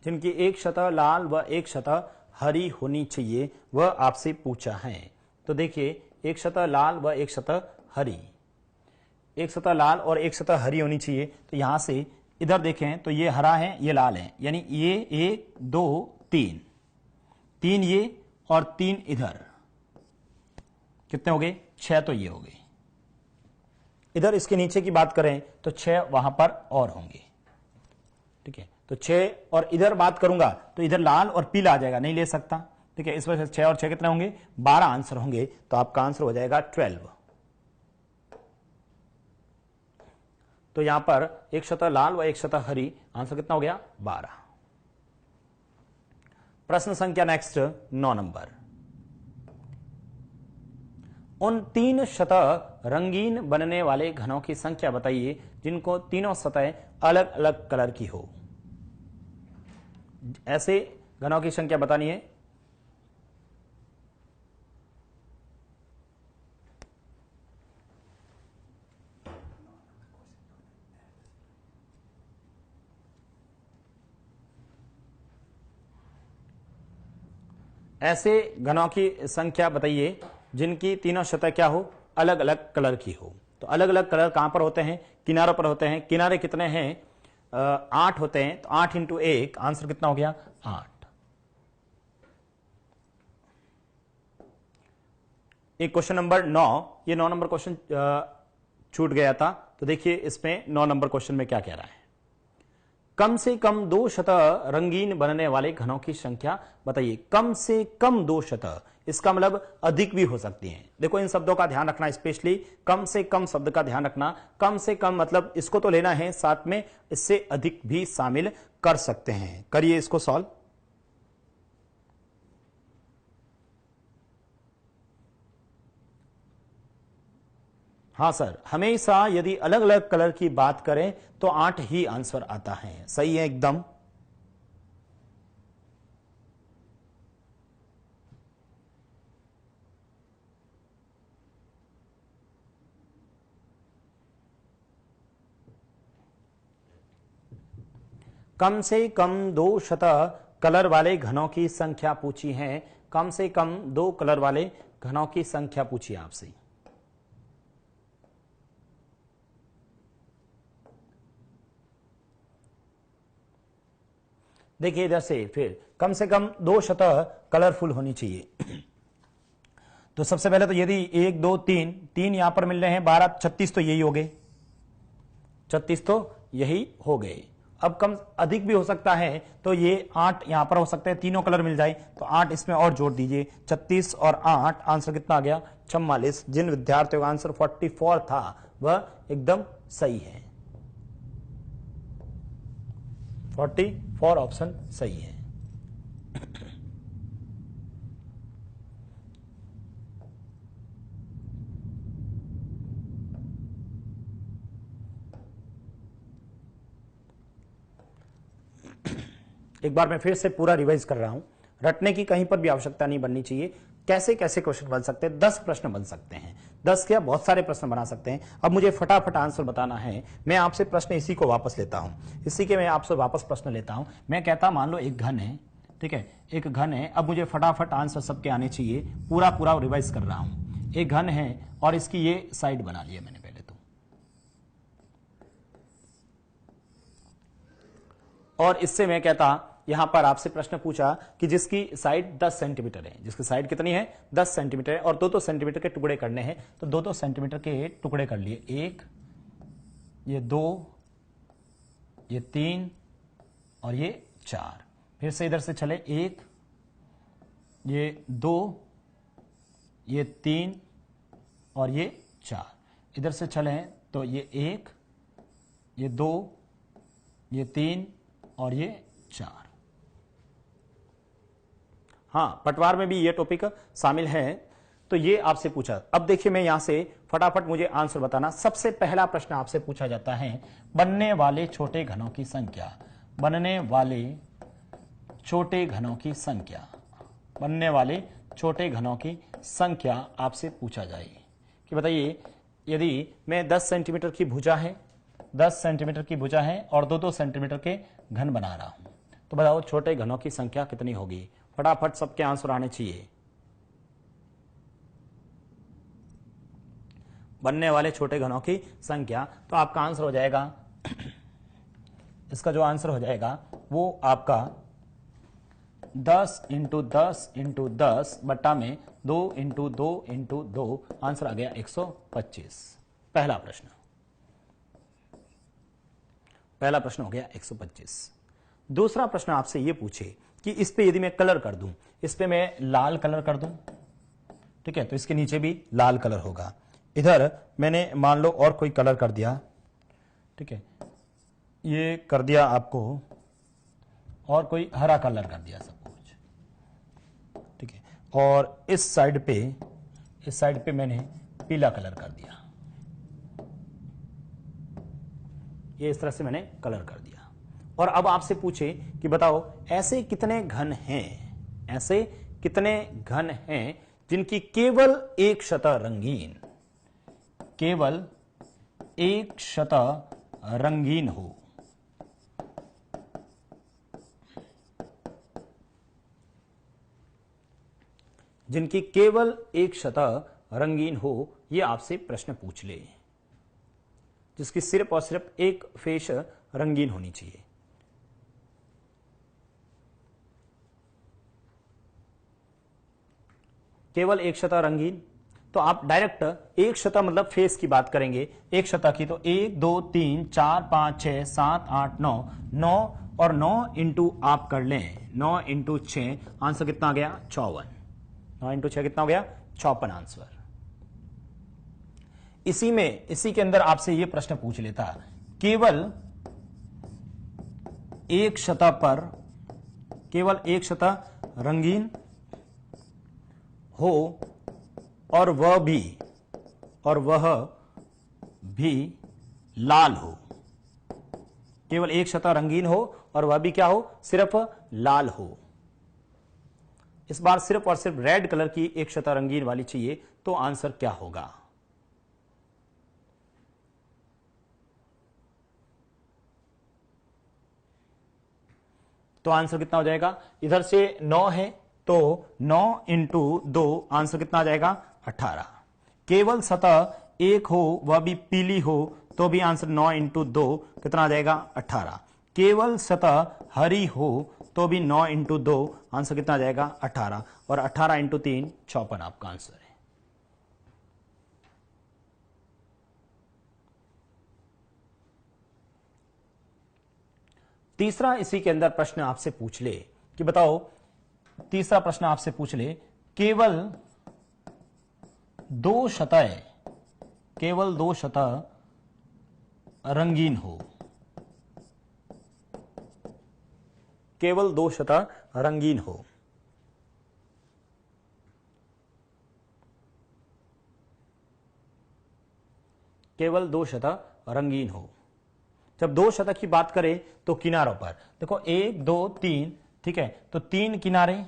जिनकी एक सतह लाल व एक सतह हरी होनी चाहिए वह आपसे पूछा है। तो देखिए, एक सतह लाल व एक सतह हरी, एक सतह लाल और एक सतह हरी होनी चाहिए। तो यहां से इधर देखें तो ये हरा है, ये लाल है, यानी ये 1 2 3, 3 ये और 3 इधर, कितने हो गए? 6 तो ये हो गए। इधर इसके नीचे की बात करें तो 6 वहां पर और होंगे। ठीक है, तो 6 और इधर बात करूंगा तो इधर लाल और पीला आ जाएगा, नहीं ले सकता। ठीक है, इस वजह से 6 और 6 कितने होंगे? 12 आंसर होंगे। तो आपका आंसर हो जाएगा 12। तो यहां पर एक सतह लाल व एक सतह हरी, आंसर कितना हो गया? 12। प्रश्न संख्या नेक्स्ट 9 नंबर, उन तीन सतह रंगीन बनने वाले घनों की संख्या बताइए जिनको तीनों सतह अलग अलग कलर की हो। ऐसे घनों की संख्या बतानी है। ऐसे घनों की संख्या बताइए जिनकी तीनों सतह क्या हो? अलग अलग कलर की हो। तो अलग अलग कलर कहां पर होते हैं? किनारों पर होते हैं। किनारे कितने हैं? 8 होते हैं। तो 8 इंटू 1, आंसर कितना हो गया? 8। एक क्वेश्चन नंबर 9, ये 9 नंबर क्वेश्चन छूट गया था। तो देखिए इसमें 9 नंबर क्वेश्चन में क्या कह रहा है। कम से कम दो सतह रंगीन बनने वाले घनों की संख्या बताइए। कम से कम दो सतह, इसका मतलब अधिक भी हो सकती हैं। देखो इन शब्दों का ध्यान रखना, स्पेशली कम से कम शब्द का ध्यान रखना। कम से कम मतलब इसको तो लेना है, साथ में इससे अधिक भी शामिल कर सकते हैं। करिए इसको सॉल्व। हाँ सर, हमेशा यदि अलग अलग कलर की बात करें तो 8 ही आंसर आता है। सही है एकदम। कम से कम दो सतह कलर वाले घनों की संख्या पूछी है। कम से कम दो कलर वाले घनों की संख्या पूछी आपसे। देखिए इधर से फिर कम से कम दो सतह कलरफुल होनी चाहिए। तो सबसे पहले तो यदि 1 2 3, 3 यहां पर मिल रहे हैं, 12 36 तो यही हो गए, 36 तो यही हो गए। अब कम अधिक भी हो सकता है, तो ये 8 यहां पर हो सकते हैं, तीनों कलर मिल जाए तो 8 इसमें और जोड़ दीजिए। 36 और 8, आंसर कितना आ गया? 44। जिन विद्यार्थियों का आंसर 44 था वह एकदम सही है। 44 ऑप्शन सही है। एक बार मैं फिर से पूरा रिवाइज कर रहा हूं, रटने की कहीं पर भी आवश्यकता नहीं बननी चाहिए। कैसे कैसे क्वेश्चन बन सकते हैं, 10 प्रश्न बन सकते हैं, 10 क्या बहुत सारे प्रश्न बना सकते हैं। अब मुझे फटाफट आंसर बताना है। मैं आपसे प्रश्न इसी को वापस लेता हूं, इसी के मैं आपसे वापस प्रश्न लेता हूं। मैं कहता मान लो एक घन है, ठीक है, एक घन है। अब मुझे फटाफट आंसर सबके आने चाहिए, पूरा पूरा रिवाइज कर रहा हूं। एक घन है और इसकी ये साइड बना लिया मैंने पहले तो, और इससे मैं कहता यहां पर आपसे प्रश्न पूछा कि जिसकी साइड 10 सेंटीमीटर है, जिसकी साइड कितनी है 10 सेंटीमीटर है, और 2-2 सेंटीमीटर के टुकड़े करने हैं, तो 2-2 सेंटीमीटर के टुकड़े कर लिए, एक, ये 2, ये 3 और ये 4। फिर से इधर से चले, एक, ये 2, ये 3 और ये 4। इधर से चले तो ये 1, ये 2, ये 3 और ये 4। हाँ, पटवार में भी ये टॉपिक शामिल है। तो ये आपसे पूछा। अब देखिए, मैं यहां से फटाफट मुझे आंसर बताना। सबसे पहला प्रश्न आपसे पूछा जाता है, बनने वाले छोटे घनों की संख्या। बनने वाले छोटे घनों की संख्या, बनने वाले छोटे घनों की संख्या आपसे पूछा जाए कि बताइए, यदि मैं 10 सेंटीमीटर की भुजा है, 10 सेंटीमीटर की भुजा है और 2-2 सेंटीमीटर के घन बना रहा हूं, तो बताओ छोटे घनों की संख्या कितनी होगी। फटाफट सबके आंसर आने चाहिए। बनने वाले छोटे घनों की संख्या, तो आपका आंसर हो जाएगा, इसका जो आंसर हो जाएगा वो आपका 10 × 10 × 10 बट्टा में 2 × 2 × 2, आंसर आ गया 125। पहला प्रश्न, पहला प्रश्न हो गया 125। दूसरा प्रश्न आपसे यह पूछे कि इस पे यदि मैं कलर कर दूं, इस पे मैं लाल कलर कर दूं, ठीक है, तो इसके नीचे भी लाल कलर होगा। इधर मैंने मान लो और कोई कलर कर दिया, ठीक है, ये कर दिया आपको, और कोई हरा कलर कर दिया सब कुछ, ठीक है, और इस साइड पे मैंने पीला कलर कर दिया। ये इस तरह से मैंने कलर कर दिया। और अब आपसे पूछे कि बताओ ऐसे कितने घन हैं, ऐसे कितने घन हैं जिनकी केवल एक सतह रंगीन, केवल एक सतह रंगीन हो। जिनकी केवल एक सतह रंगीन हो, यह आपसे प्रश्न पूछ ले, जिसकी सिर्फ और सिर्फ एक फेस रंगीन होनी चाहिए। केवल एक सतह रंगीन, तो आप डायरेक्ट एक सतह मतलब फेस की बात करेंगे, एक सतह की, तो 1 2 3 4 5 6 7 8 9, 9 और 9 इंटू आप कर लें, 9 इंटू 6, आंसर कितना आ गया 54। 9 इंटू 6 कितना हो गया 56 आंसर। इसी के अंदर आपसे यह प्रश्न पूछ लेता, केवल एक सतह पर, केवल एक सतह रंगीन हो और वह भी लाल हो। केवल एक सतह रंगीन हो और वह भी क्या हो, सिर्फ लाल हो। इस बार सिर्फ और सिर्फ रेड कलर की एक सतह रंगीन वाली चाहिए, तो आंसर क्या होगा। तो आंसर कितना हो जाएगा, इधर से 9 है तो 9 इंटू 2, आंसर कितना आ जाएगा 18। केवल सतह एक हो वह भी पीली हो, तो भी आंसर 9 इंटू 2 कितना आ जाएगा 18। केवल सतह हरी हो तो भी 9 इंटू 2, आंसर कितना आ जाएगा 18, और 18 इंटू 3 56 आपका आंसर है। तीसरा इसी के अंदर प्रश्न आपसे पूछ ले कि बताओ, तीसरा प्रश्न आपसे पूछ ले, केवल दो सतह रंगीन हो, केवल दो सतह रंगीन हो। केवल दो सतह रंगीन हो। जब दो सतह की बात करें तो किनारों पर देखो 1 2 3, ठीक है, तो 3 किनारे,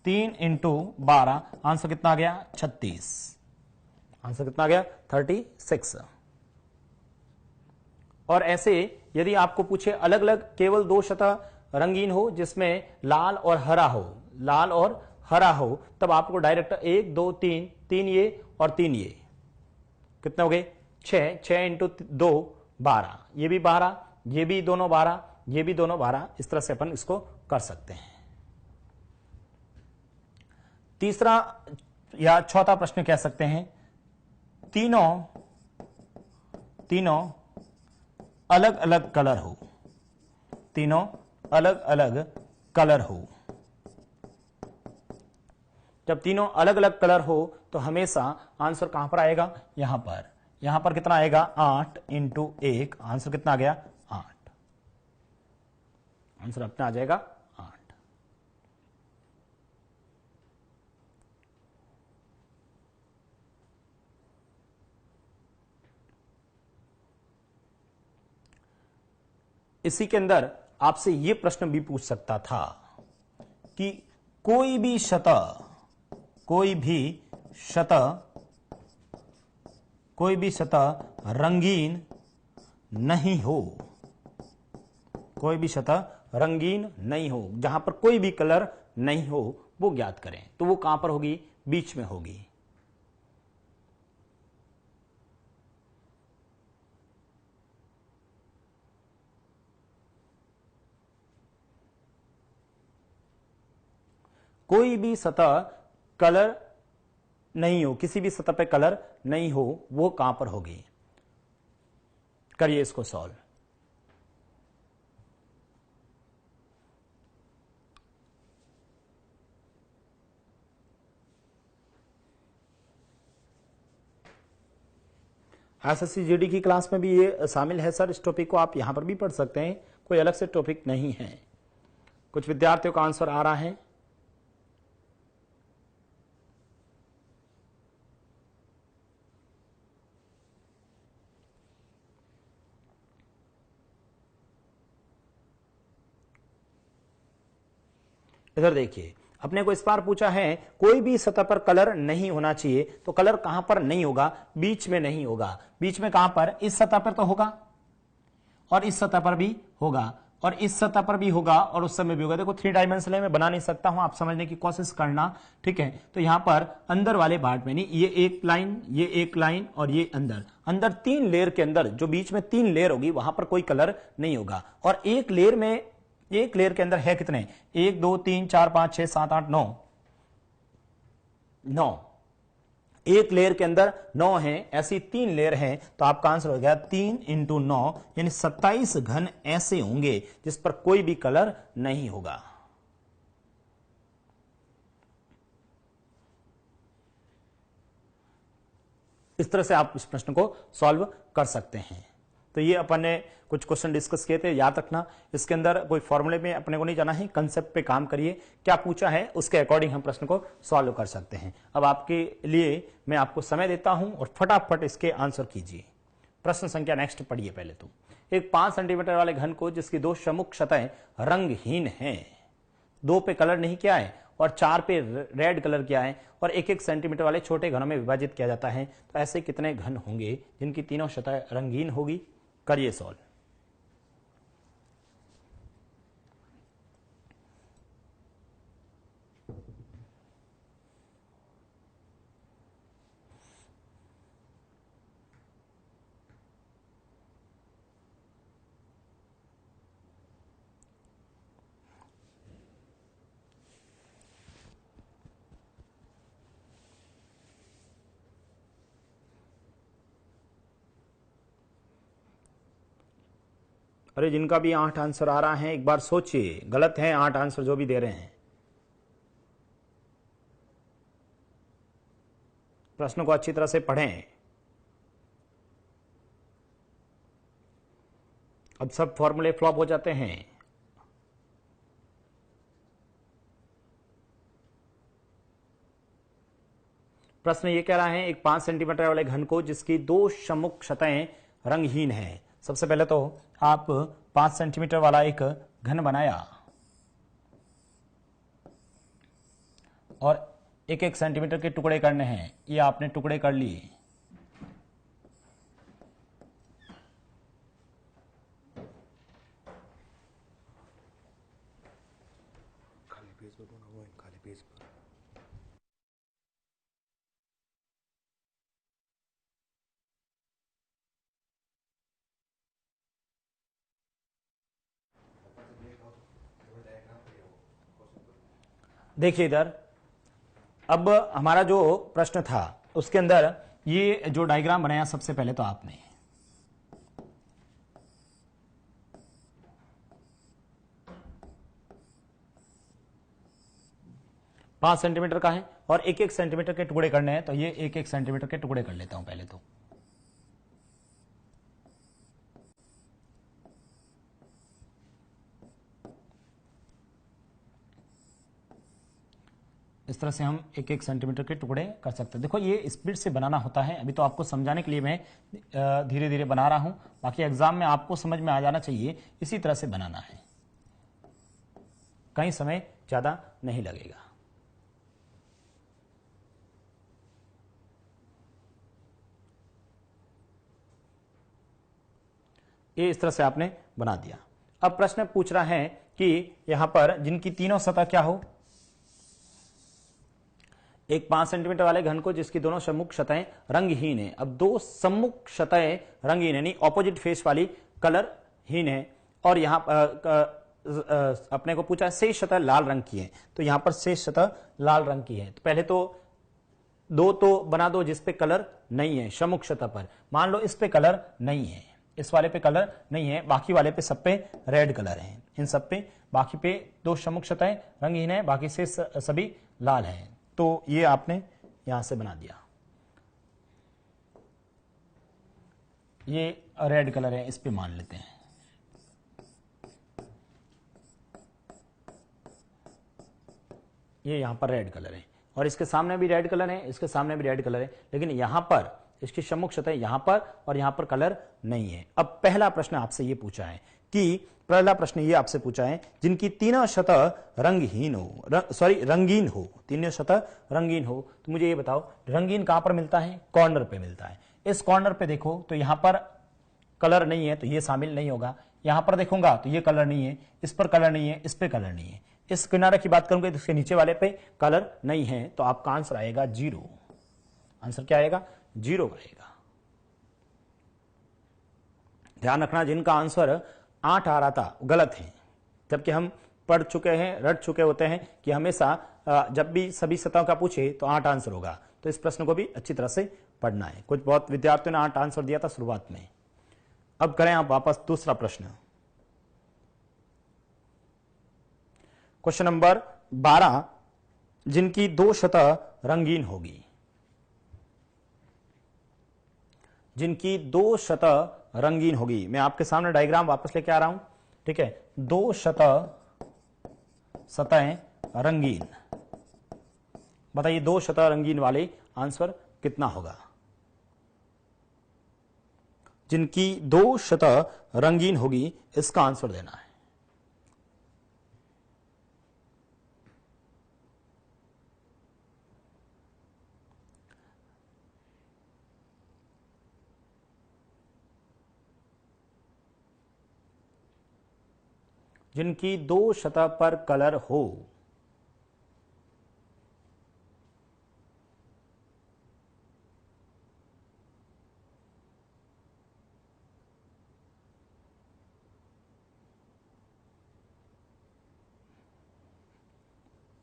3 इंटू 12, आंसर कितना आ गया 36। आंसर कितना आ गया 36। और ऐसे यदि आपको पूछे अलग अलग केवल दो सतह रंगीन हो जिसमें लाल और हरा हो, लाल और हरा हो, तब आपको डायरेक्ट 1 2 3, 3 ये और 3 ये कितने हो गए 6, 6 इंटू 2 12, ये भी 12, ये भी दोनों 12, ये भी दोनों 12, इस तरह से अपन इसको कर सकते हैं। तीसरा या चौथा प्रश्न कह सकते हैं, तीनों अलग अलग कलर हो, तीनों अलग अलग कलर हो। जब तीनों अलग अलग कलर हो तो हमेशा आंसर कहां पर आएगा, यहां पर कितना आएगा 8 इंटू 1, आंसर कितना आ गया 8। आंसर अपना आ जाएगा 8। इसी के अंदर आपसे यह प्रश्न भी पूछ सकता था कि कोई भी सतह रंगीन नहीं हो, कोई भी सतह रंगीन नहीं हो, जहां पर कोई भी कलर नहीं हो वो ज्ञात करें। तो वो कहां पर होगी, बीच में होगी। कोई भी सतह कलर नहीं हो, किसी भी सतह पे कलर नहीं हो, वो कहां पर होगी। करिए इसको सॉल्व। एसएससी जीडी की क्लास में भी ये शामिल है सर, इस टॉपिक को आप यहां पर भी पढ़ सकते हैं, कोई अलग से टॉपिक नहीं है। कुछ विद्यार्थियों का आंसर आ रहा है। इधर देखिए, अपने को इस बार पूछा है कोई भी सतह पर कलर नहीं होना चाहिए, तो कलर कहां पर नहीं होगा, बीच में नहीं होगा। बीच में कहां पर, इस सतह पर तो होगा और इस सतह पर भी होगा और इस सतह पर भी होगा और उस समय भी होगा। देखो 3 डायमेंशनल में बना नहीं सकता हूं, आप समझने की कोशिश करना, ठीक है। तो यहां पर अंदर वाले पार्ट में नहीं, ये एक लाइन, ये एक लाइन और ये अंदर 3 लेयर के अंदर, जो बीच में 3 लेयर होगी वहां पर कोई कलर नहीं होगा। और एक लेयर के अंदर है कितने, 1 2 3 4 5 6 7 8 9, एक लेयर के अंदर 9 है, ऐसी 3 लेयर हैं, तो आपका आंसर हो गया 3 इंटू 9, यानी 27 घन ऐसे होंगे जिस पर कोई भी कलर नहीं होगा। इस तरह से आप इस प्रश्न को सॉल्व कर सकते हैं। तो ये अपन ने कुछ क्वेश्चन डिस्कस किए थे, याद रखना। इसके अंदर कोई फॉर्मूले में अपने को नहीं जाना है, कंसेप्ट पे काम करिए, क्या पूछा है उसके अकॉर्डिंग हम प्रश्न को सॉल्व कर सकते हैं। अब आपके लिए मैं आपको समय देता हूं और फटाफट इसके आंसर कीजिए। प्रश्न संख्या नेक्स्ट पढ़िए। पहले तो एक 5 सेंटीमीटर वाले घन को जिसकी 2 सम्मुख सतहें रंगहीन है, 2 पे कलर नहीं किया है और 4 पे रेड कलर किया है और 1-1 सेंटीमीटर वाले छोटे घनों में विभाजित किया जाता है, तो ऐसे कितने घन होंगे जिनकी तीनों सतह रंगीन होगी। करिए सॉल्व। अरे जिनका भी 8 आंसर आ रहा है एक बार सोचिए, गलत है 8 आंसर जो भी दे रहे हैं। प्रश्न को अच्छी तरह से पढ़ें। अब सब फॉर्मूले फ्लॉप हो जाते हैं। प्रश्न ये कह रहा है एक 5 सेंटीमीटर वाले घन को जिसकी 2 सम्मुख सतहें रंगहीन है। सबसे पहले तो आप 5 सेंटीमीटर वाला एक घन बनाया और 1-1 सेंटीमीटर के टुकड़े करने हैं। ये आपने टुकड़े कर लिए। खाली पेज पर बना हुआ है, खाली पेज पर। देखिए इधर, अब हमारा जो प्रश्न था उसके अंदर ये जो डायग्राम बनाया सबसे पहले तो आपने 5 सेंटीमीटर का है और 1-1 सेंटीमीटर के टुकड़े करने हैं, तो ये 1-1 सेंटीमीटर के टुकड़े कर लेता हूं पहले तो। इस तरह से हम 1-1 सेंटीमीटर के टुकड़े कर सकते हैं। देखो ये स्पीड से बनाना होता है, अभी तो आपको समझाने के लिए मैं धीरे धीरे बना रहा हूं, बाकी एग्जाम में आपको समझ में आ जाना चाहिए। इसी तरह से बनाना है, कहीं समय ज्यादा नहीं लगेगा। ये इस तरह से आपने बना दिया। अब प्रश्न पूछ रहा है कि यहां पर जिनकी तीनों सतह क्या हो, एक 5 सेंटीमीटर वाले घन को जिसकी दोनों सम्मुख सतहें रंगहीन है। अब 2 सम्मुख सतहें रंगहीन है, नहीं ऑपोजिट फेस वाली कलरहीन है, और यहां अपने को पूछा शेष सतह लाल रंग की है, तो यहां पर शेष सतह लाल रंग की है। तो पहले तो 2 तो बना दो जिस पे कलर नहीं है, सम्मुख सतह पर। मान लो इस पे कलर नहीं है, इस वाले पे कलर नहीं है, बाकी वाले पे सब पे रेड कलर है। इन सब पे बाकी पे 2 सम्मुख सतहें रंगहीन है, बाकी से सभी लाल हैं। तो ये आपने यहां से बना दिया। ये रेड कलर है, इस पे मान लेते हैं। ये यहां पर रेड कलर है और इसके सामने भी रेड कलर है, इसके सामने भी रेड कलर है, लेकिन यहां पर इसकी सम्मुख सतह यहां पर और यहां पर कलर नहीं है। अब पहला प्रश्न आपसे ये पूछा है कि पहला प्रश्न ये आपसे पूछा है जिनकी तीनों सतह रंगहीन हो, रंगीन हो, तीनों सतह रंगीन हो। तो मुझे ये बताओ रंगीन कहां पर मिलता है? कॉर्नर पे मिलता है। इस कॉर्नर पे देखो तो यहां पर कलर नहीं है, तो ये शामिल नहीं होगा। यहां पर देखूंगा तो ये कलर नहीं है, इस पर कलर नहीं है, इस पे कलर नहीं है। इस किनारे की बात करूंगा तो इसके नीचे वाले पे कलर नहीं है, तो आपका आंसर आएगा 0। आंसर क्या आएगा? 0 आएगा। ध्यान रखना जिनका आंसर 8 आ रहा था गलत है, जबकि हम पढ़ चुके हैं, रट चुके होते हैं कि हमेशा जब भी सभी सतहों का पूछे तो 8 आंसर होगा। तो इस प्रश्न को भी अच्छी तरह से पढ़ना है। कुछ बहुत विद्यार्थियों ने 8 आंसर दिया था शुरुआत में। अब करें आप वापस दूसरा प्रश्न, क्वेश्चन नंबर 12, जिनकी 2 सतह रंगीन होगी। जिनकी 2 सतह रंगीन होगी। मैं आपके सामने डायग्राम वापस लेके आ रहा हूं, ठीक है। 2 सतहें रंगीन, बताइए 2 सतह रंगीन वाले आंसर कितना होगा? जिनकी 2 सतह रंगीन होगी इसका आंसर देना है। जिनकी 2 सतह पर कलर हो।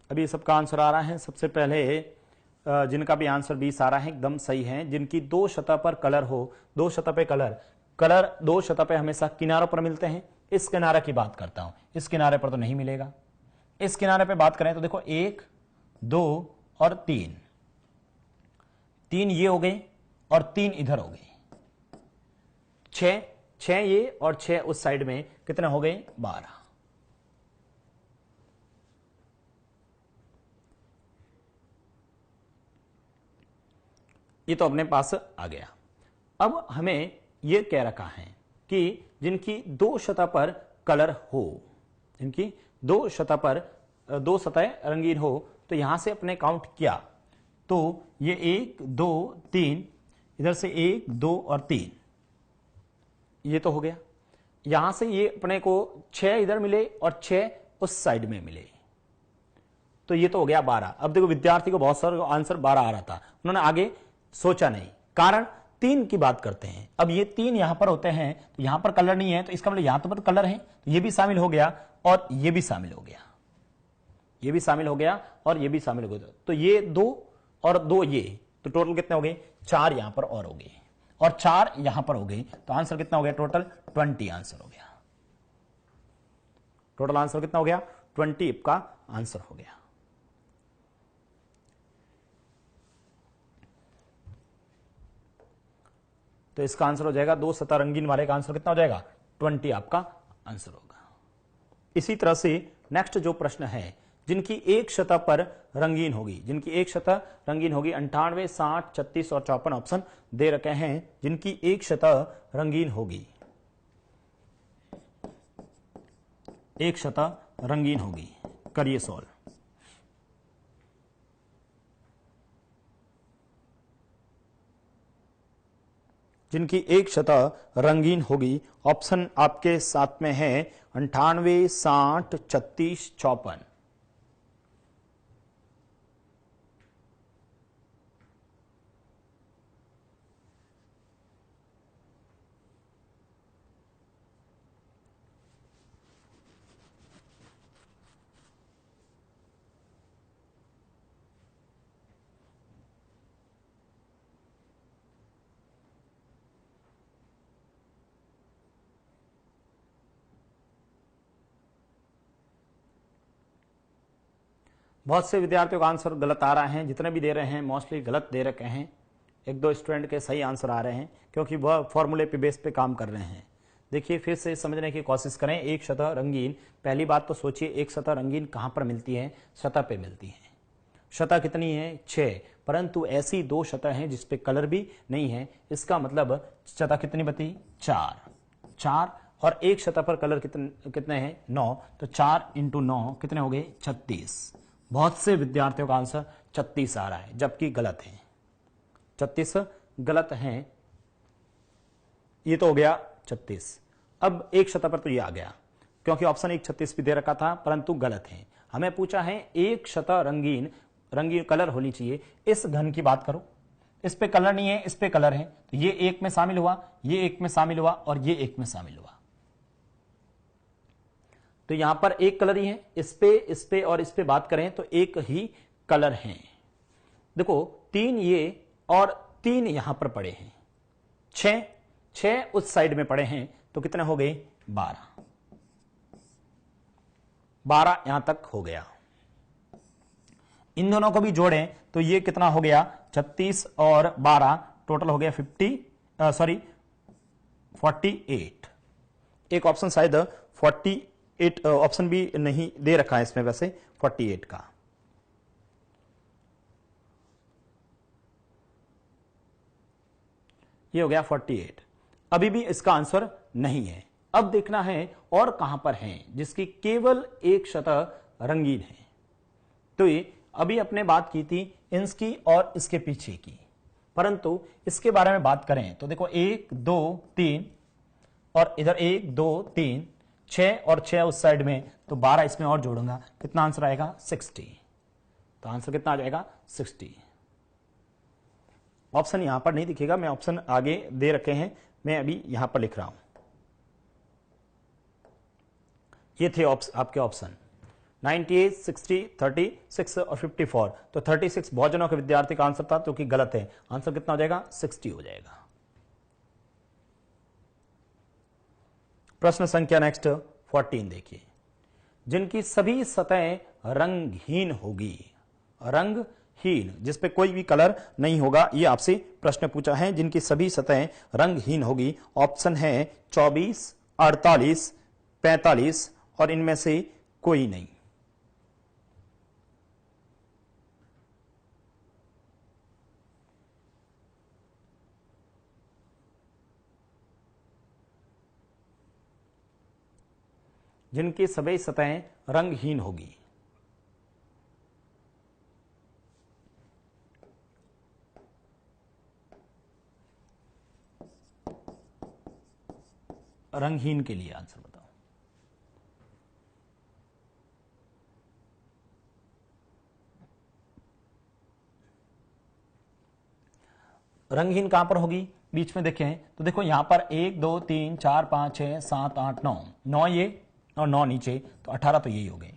अभी सबका आंसर आ रहा है। सबसे पहले जिनका भी आंसर 20 आ रहा है एकदम सही है। जिनकी 2 सतह पर कलर हो, 2 सतह पे कलर, 2 सतह पे हमेशा किनारों पर मिलते हैं। इस किनारे की बात करता हूं, इस किनारे पर तो नहीं मिलेगा। इस किनारे पे बात करें तो देखो 1, 2 और 3, 3 ये हो गए और 3 इधर हो गए। 6 ये और 6 उस साइड में, कितने हो गए? 12। ये तो अपने पास आ गया। अब हमें ये कह रखा है कि जिनकी दो सतह पर कलर हो, जिनकी दो सतह पर दो सतह रंगीन हो, तो यहां से अपने काउंट किया तो ये 1 2 3, इधर से 1 2 और 3, ये तो हो गया। यहां से ये अपने को 6 इधर मिले और 6 उस साइड में मिले, तो ये तो हो गया 12। अब देखो विद्यार्थी को बहुत सारा आंसर 12 आ रहा था, उन्होंने आगे सोचा नहीं, कारण 3 की बात करते हैं। अब ये 3 यहां पर होते हैं तो यहां पर कलर नहीं है, तो इसका मतलब यहां तो पर कलर है, तो ये भी शामिल हो गया और ये भी शामिल हो गया, ये भी शामिल हो गया और ये भी शामिल हो गया। तो ये 2 और 2 ये, तो टोटल कितने हो गए? 4 यहां पर और हो गए और 4 यहां पर हो गए, तो आंसर कितना हो गया? टोटल 20 आंसर हो गया। टोटल आंसर कितना हो गया? 20 का आंसर हो गया। तो इसका आंसर हो जाएगा, दो सतह रंगीन वाले का आंसर कितना हो जाएगा? 20 आपका आंसर होगा। इसी तरह से नेक्स्ट जो प्रश्न है, जिनकी एक सतह पर रंगीन होगी, जिनकी एक सतह रंगीन होगी, 98 60 36 और 54 ऑप्शन दे रखे हैं, जिनकी एक सतह रंगीन होगी, एक सतह रंगीन होगी, करिए सॉल्व। जिनकी एक सतह रंगीन होगी, ऑप्शन आपके साथ में है 98 60 36 54। बहुत से विद्यार्थियों का आंसर गलत आ रहा है, जितने भी दे रहे हैं मोस्टली गलत दे रखे हैं। एक दो स्टूडेंट के सही आंसर आ रहे हैं क्योंकि वह फॉर्मूले पे बेस पे काम कर रहे हैं। देखिए फिर से समझने की कोशिश करें। एक सतह रंगीन, पहली बात तो सोचिए एक सतह रंगीन कहां पर मिलती है? सतह पे मिलती है। सतह कितनी है? 6, परंतु ऐसी दो सतह हैं जिसपे कलर भी नहीं है, इसका मतलब सतह कितनी बची? 4। और एक सतह पर कलर कितने हैं? 9, तो 4 × 9 कितने हो गए? 36। बहुत से विद्यार्थियों का आंसर 36 आ रहा है, जबकि गलत है, 36 गलत है। ये तो हो गया 36। अब एक सतह पर तो ये आ गया क्योंकि ऑप्शन 1 36 भी दे रखा था, परंतु गलत है। हमें पूछा है एक सतह रंगीन कलर होनी चाहिए। इस घन की बात करो, इस पे कलर नहीं है, इस पे कलर है, तो ये एक में शामिल हुआ, ये एक में शामिल हुआ और ये एक में शामिल हुआ। तो यहां पर एक कलर ही है, इस पे और इस पे बात करें तो एक ही कलर है। देखो 3 ये और 3 यहां पर पड़े हैं, 6 उस साइड में पड़े हैं, तो कितने हो गए? 12 यहां तक हो गया। इन दोनों को भी जोड़ें तो ये कितना हो गया? 36 और 12 टोटल हो गया 48। एक ऑप्शन शायद 48 ऑप्शन भी नहीं दे रखा है इसमें, वैसे 48 का। ये हो गया 48। अभी भी इसका आंसर नहीं है। अब देखना है और कहां पर है जिसकी केवल एक सतह रंगीन है। तो ये अभी अपने बात की थी इसकी और इसके पीछे की, परंतु इसके बारे में बात करें तो देखो 1 2 3 और इधर 1 2 3 6 और 6 उस साइड में, तो 12 इसमें और जोड़ूंगा, कितना आंसर आएगा? 60। तो आंसर कितना आ जाएगा? 60। ऑप्शन यहां पर नहीं दिखेगा, मैं ऑप्शन आगे दे रखे हैं, मैं अभी यहां पर लिख रहा हूं। ये थे आपके ऑप्शन 98 60 36 और 54। तो 36 बहुत जनों के विद्यार्थी का आंसर था, जो कि गलत है। आंसर कितना हो जाएगा? 60 हो जाएगा। प्रश्न संख्या नेक्स्ट 14 देखिए। जिनकी सभी सतहें रंगहीन होगी, रंगहीन जिसपे कोई भी कलर नहीं होगा, ये आपसे प्रश्न पूछा है। जिनकी सभी सतहें रंगहीन होगी, ऑप्शन है 24 48 45 और इनमें से कोई नहीं। जिनकी सभी सतहें रंगहीन होगी। रंगहीन के लिए आंसर बताओ। रंगहीन कहां पर होगी? बीच में देखें तो देखो यहां पर 1 2 3 4 5 6 7 8 9, 9 ये और 9 नीचे, तो 18 तो यही हो गए।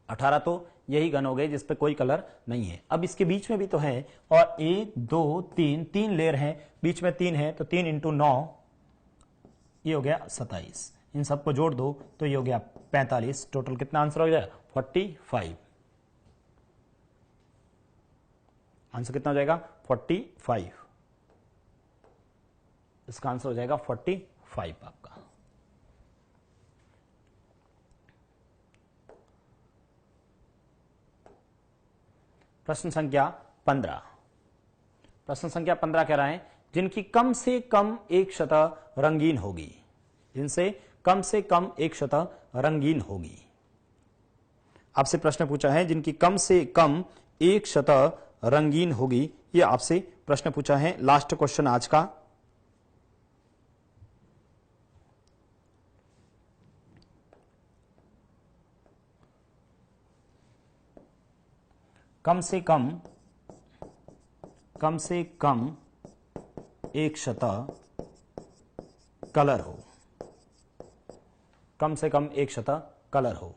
18 तो यही घन हो गए जिस पे कोई कलर नहीं है। अब इसके बीच में भी तो है, और 1 2 3, 3 लेयर हैं, बीच में 3 है, तो 3 इंटू 9 ये हो गया 27। इन सबको जोड़ दो तो ये हो गया 45। टोटल कितना आंसर हो गया? 45। आंसर कितना हो जाएगा? 45। इसका आंसर हो जाएगा 45 आपका। प्रश्न संख्या 15। प्रश्न संख्या 15 कह रहा है जिनकी कम से कम एक सतह रंगीन होगी। जिनसे कम से कम एक सतह रंगीन होगी। आपसे प्रश्न पूछा है जिनकी कम से कम एक सतह रंगीन होगी। यह आपसे प्रश्न पूछा है। लास्ट क्वेश्चन आज का। कम से कम एक सतह कलर हो। कम से कम एक सतह कलर हो।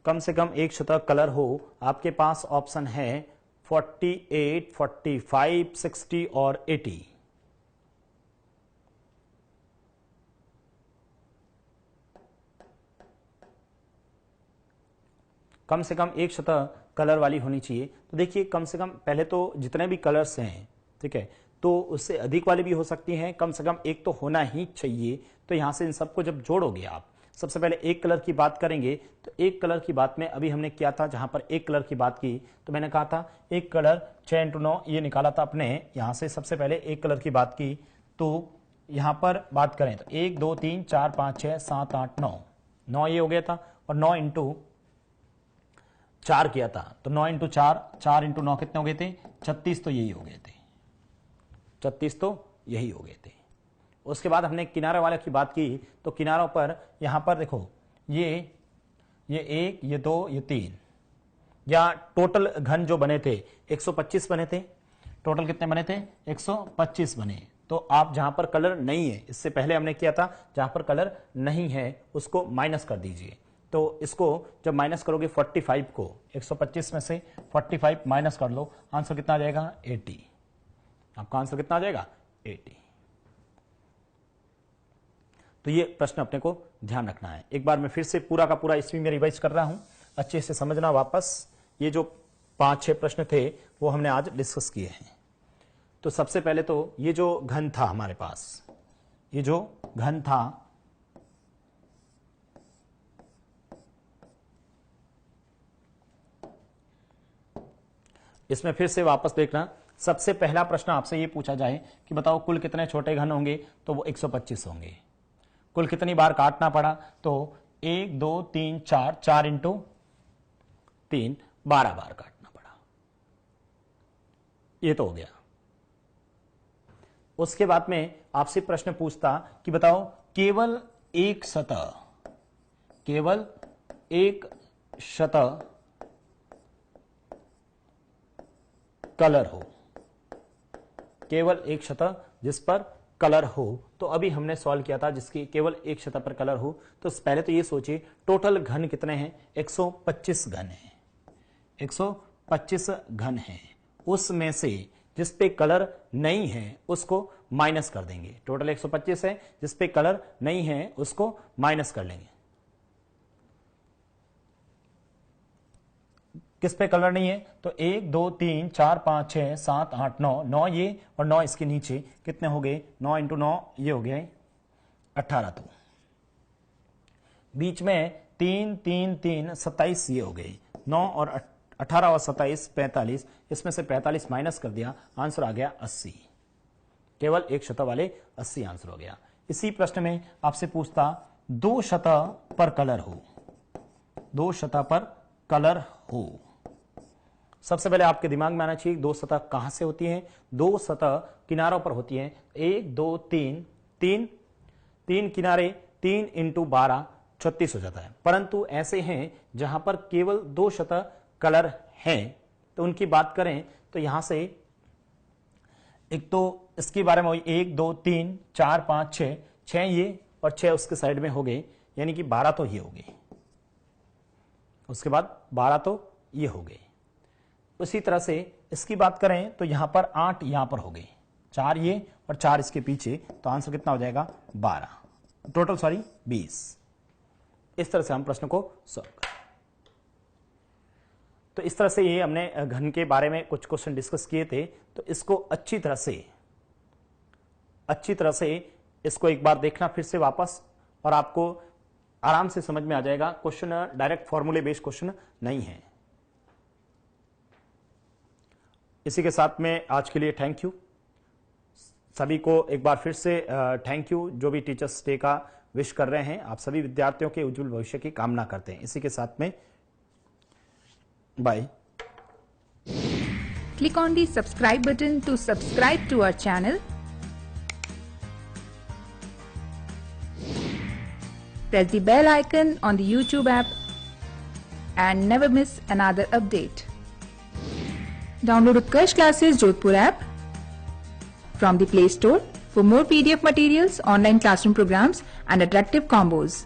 कम से कम एक सतह कलर हो। आपके पास ऑप्शन है 48, 45, 60 और 80। कम से कम एक सतह कलर वाली होनी चाहिए। तो देखिए कम से कम पहले तो जितने भी कलर्स हैं, ठीक है, तो उससे अधिक वाली भी हो सकती हैं। कम से कम एक तो होना ही चाहिए। तो यहां से इन सबको जब जोड़ोगे आप, सबसे पहले एक कलर की बात करेंगे। तो एक कलर की बात में अभी हमने किया था, जहां पर एक कलर की बात की तो मैंने कहा था एक कलर 6 इंटू 9 ये निकाला था अपने। यहां से सबसे पहले एक कलर की बात की, तो यहां पर बात करें तो 1 2 3 4 5 6 7 8 9, 9 ये हो गया था। और 9 इंटू 4 किया था, तो 9 इंटू 4, 4 इंटू 9 कितने हो गए थे? 36। तो यही हो गए थे 36। तो यही हो गए थे। उसके बाद हमने किनारे वाले की बात की, तो किनारों पर यहां पर देखो ये 1, ये 2, ये 3, या टोटल घन जो बने थे 125 बने थे। टोटल कितने बने थे? 125 बने। तो आप जहां पर कलर नहीं है, इससे पहले हमने किया था जहां पर कलर नहीं है उसको माइनस कर दीजिए। तो इसको जब माइनस करोगे 45 को 125 में से 45 माइनस कर लो, आंसर कितना आ जाएगा? 80। आपका आंसर कितना आ जाएगा? 80। तो ये प्रश्न अपने को ध्यान रखना है। एक बार मैं फिर से पूरा का पूरा इसमें में रिवाइज कर रहा हूं, अच्छे से समझना वापस। ये जो 5-6 प्रश्न थे वो हमने आज डिस्कस किए हैं। तो सबसे पहले तो ये जो घन था हमारे पास, ये जो घन था इसमें फिर से वापस देखना। सबसे पहला प्रश्न आपसे ये पूछा जाए कि बताओ कुल कितने छोटे घन होंगे, तो वो 125 होंगे। कुल कितनी बार काटना पड़ा, तो 1 2 3 4, 4 इंटू 3, 12 बार काटना पड़ा। ये तो हो गया। उसके बाद में आपसे प्रश्न पूछता कि बताओ केवल एक सतह कलर हो, केवल एक सतह जिस पर कलर हो। तो अभी हमने सॉल्व किया था जिसकी केवल एक सतह पर कलर हो। तो पहले तो ये सोचिए टोटल घन कितने हैं? 125 घन है। 125 घन है। उसमें से जिस पे कलर नहीं है उसको माइनस कर देंगे। टोटल 125 है, जिस पे कलर नहीं है उसको माइनस कर लेंगे। किस पे कलर नहीं है? तो 1 2 3 4 5 6 7 8 9, 9 ये और 9 इसके नीचे, कितने हो गए? 9 इंटू 9 ये हो गए 18। तो बीच में 3 3 3 27 ये हो गए। 9 और 18 और 27 45, इसमें से 45 माइनस कर दिया, आंसर आ गया 80। केवल एक शतः वाले 80 आंसर हो गया। इसी प्रश्न में आपसे पूछता 2 शतः पर कलर हो, 2 शतः पर कलर हो। सबसे पहले आपके दिमाग में आना चाहिए 2 सतह कहां से होती हैं। 2 सतह किनारों पर होती हैं। 1 2 3 तीन किनारे, 3 इंटू 12 36 हो जाता है। परंतु ऐसे हैं जहां पर केवल 2 शतः कलर है, तो उनकी बात करें तो यहां से एक तो इसके बारे में 1 2 3 4 5 6 ये और 6 उसके साइड में हो गए, यानी कि 12 तो ये हो गए, उसके बाद 12 तो ये हो गए। उसी तरह से इसकी बात करें तो यहां पर 8 यहां पर हो गए, 4 ये और 4 इसके पीछे, तो आंसर कितना हो जाएगा 12, टोटल 20। इस तरह से हम प्रश्न को सॉल्व करें। तो इस तरह से ये हमने घन के बारे में कुछ क्वेश्चन डिस्कस किए थे। तो इसको अच्छी तरह से इसको एक बार देखना फिर से वापस, और आपको आराम से समझ में आ जाएगा। क्वेश्चन डायरेक्ट फॉर्मूले बेस्ड क्वेश्चन नहीं है। इसी के साथ में आज के लिए थैंक यू सभी को। एक बार फिर से थैंक यू जो भी टीचर्स डे का विश कर रहे हैं। आप सभी विद्यार्थियों के उज्जवल भविष्य की कामना करते हैं। इसी के साथ में bye. Click on the subscribe button to subscribe to our channel. Press the bell icon on the YouTube app and never miss another update. Download Utkarsh Classes Jodhpur app from the Play Store for more PDF materials, online classroom programs and attractive combos.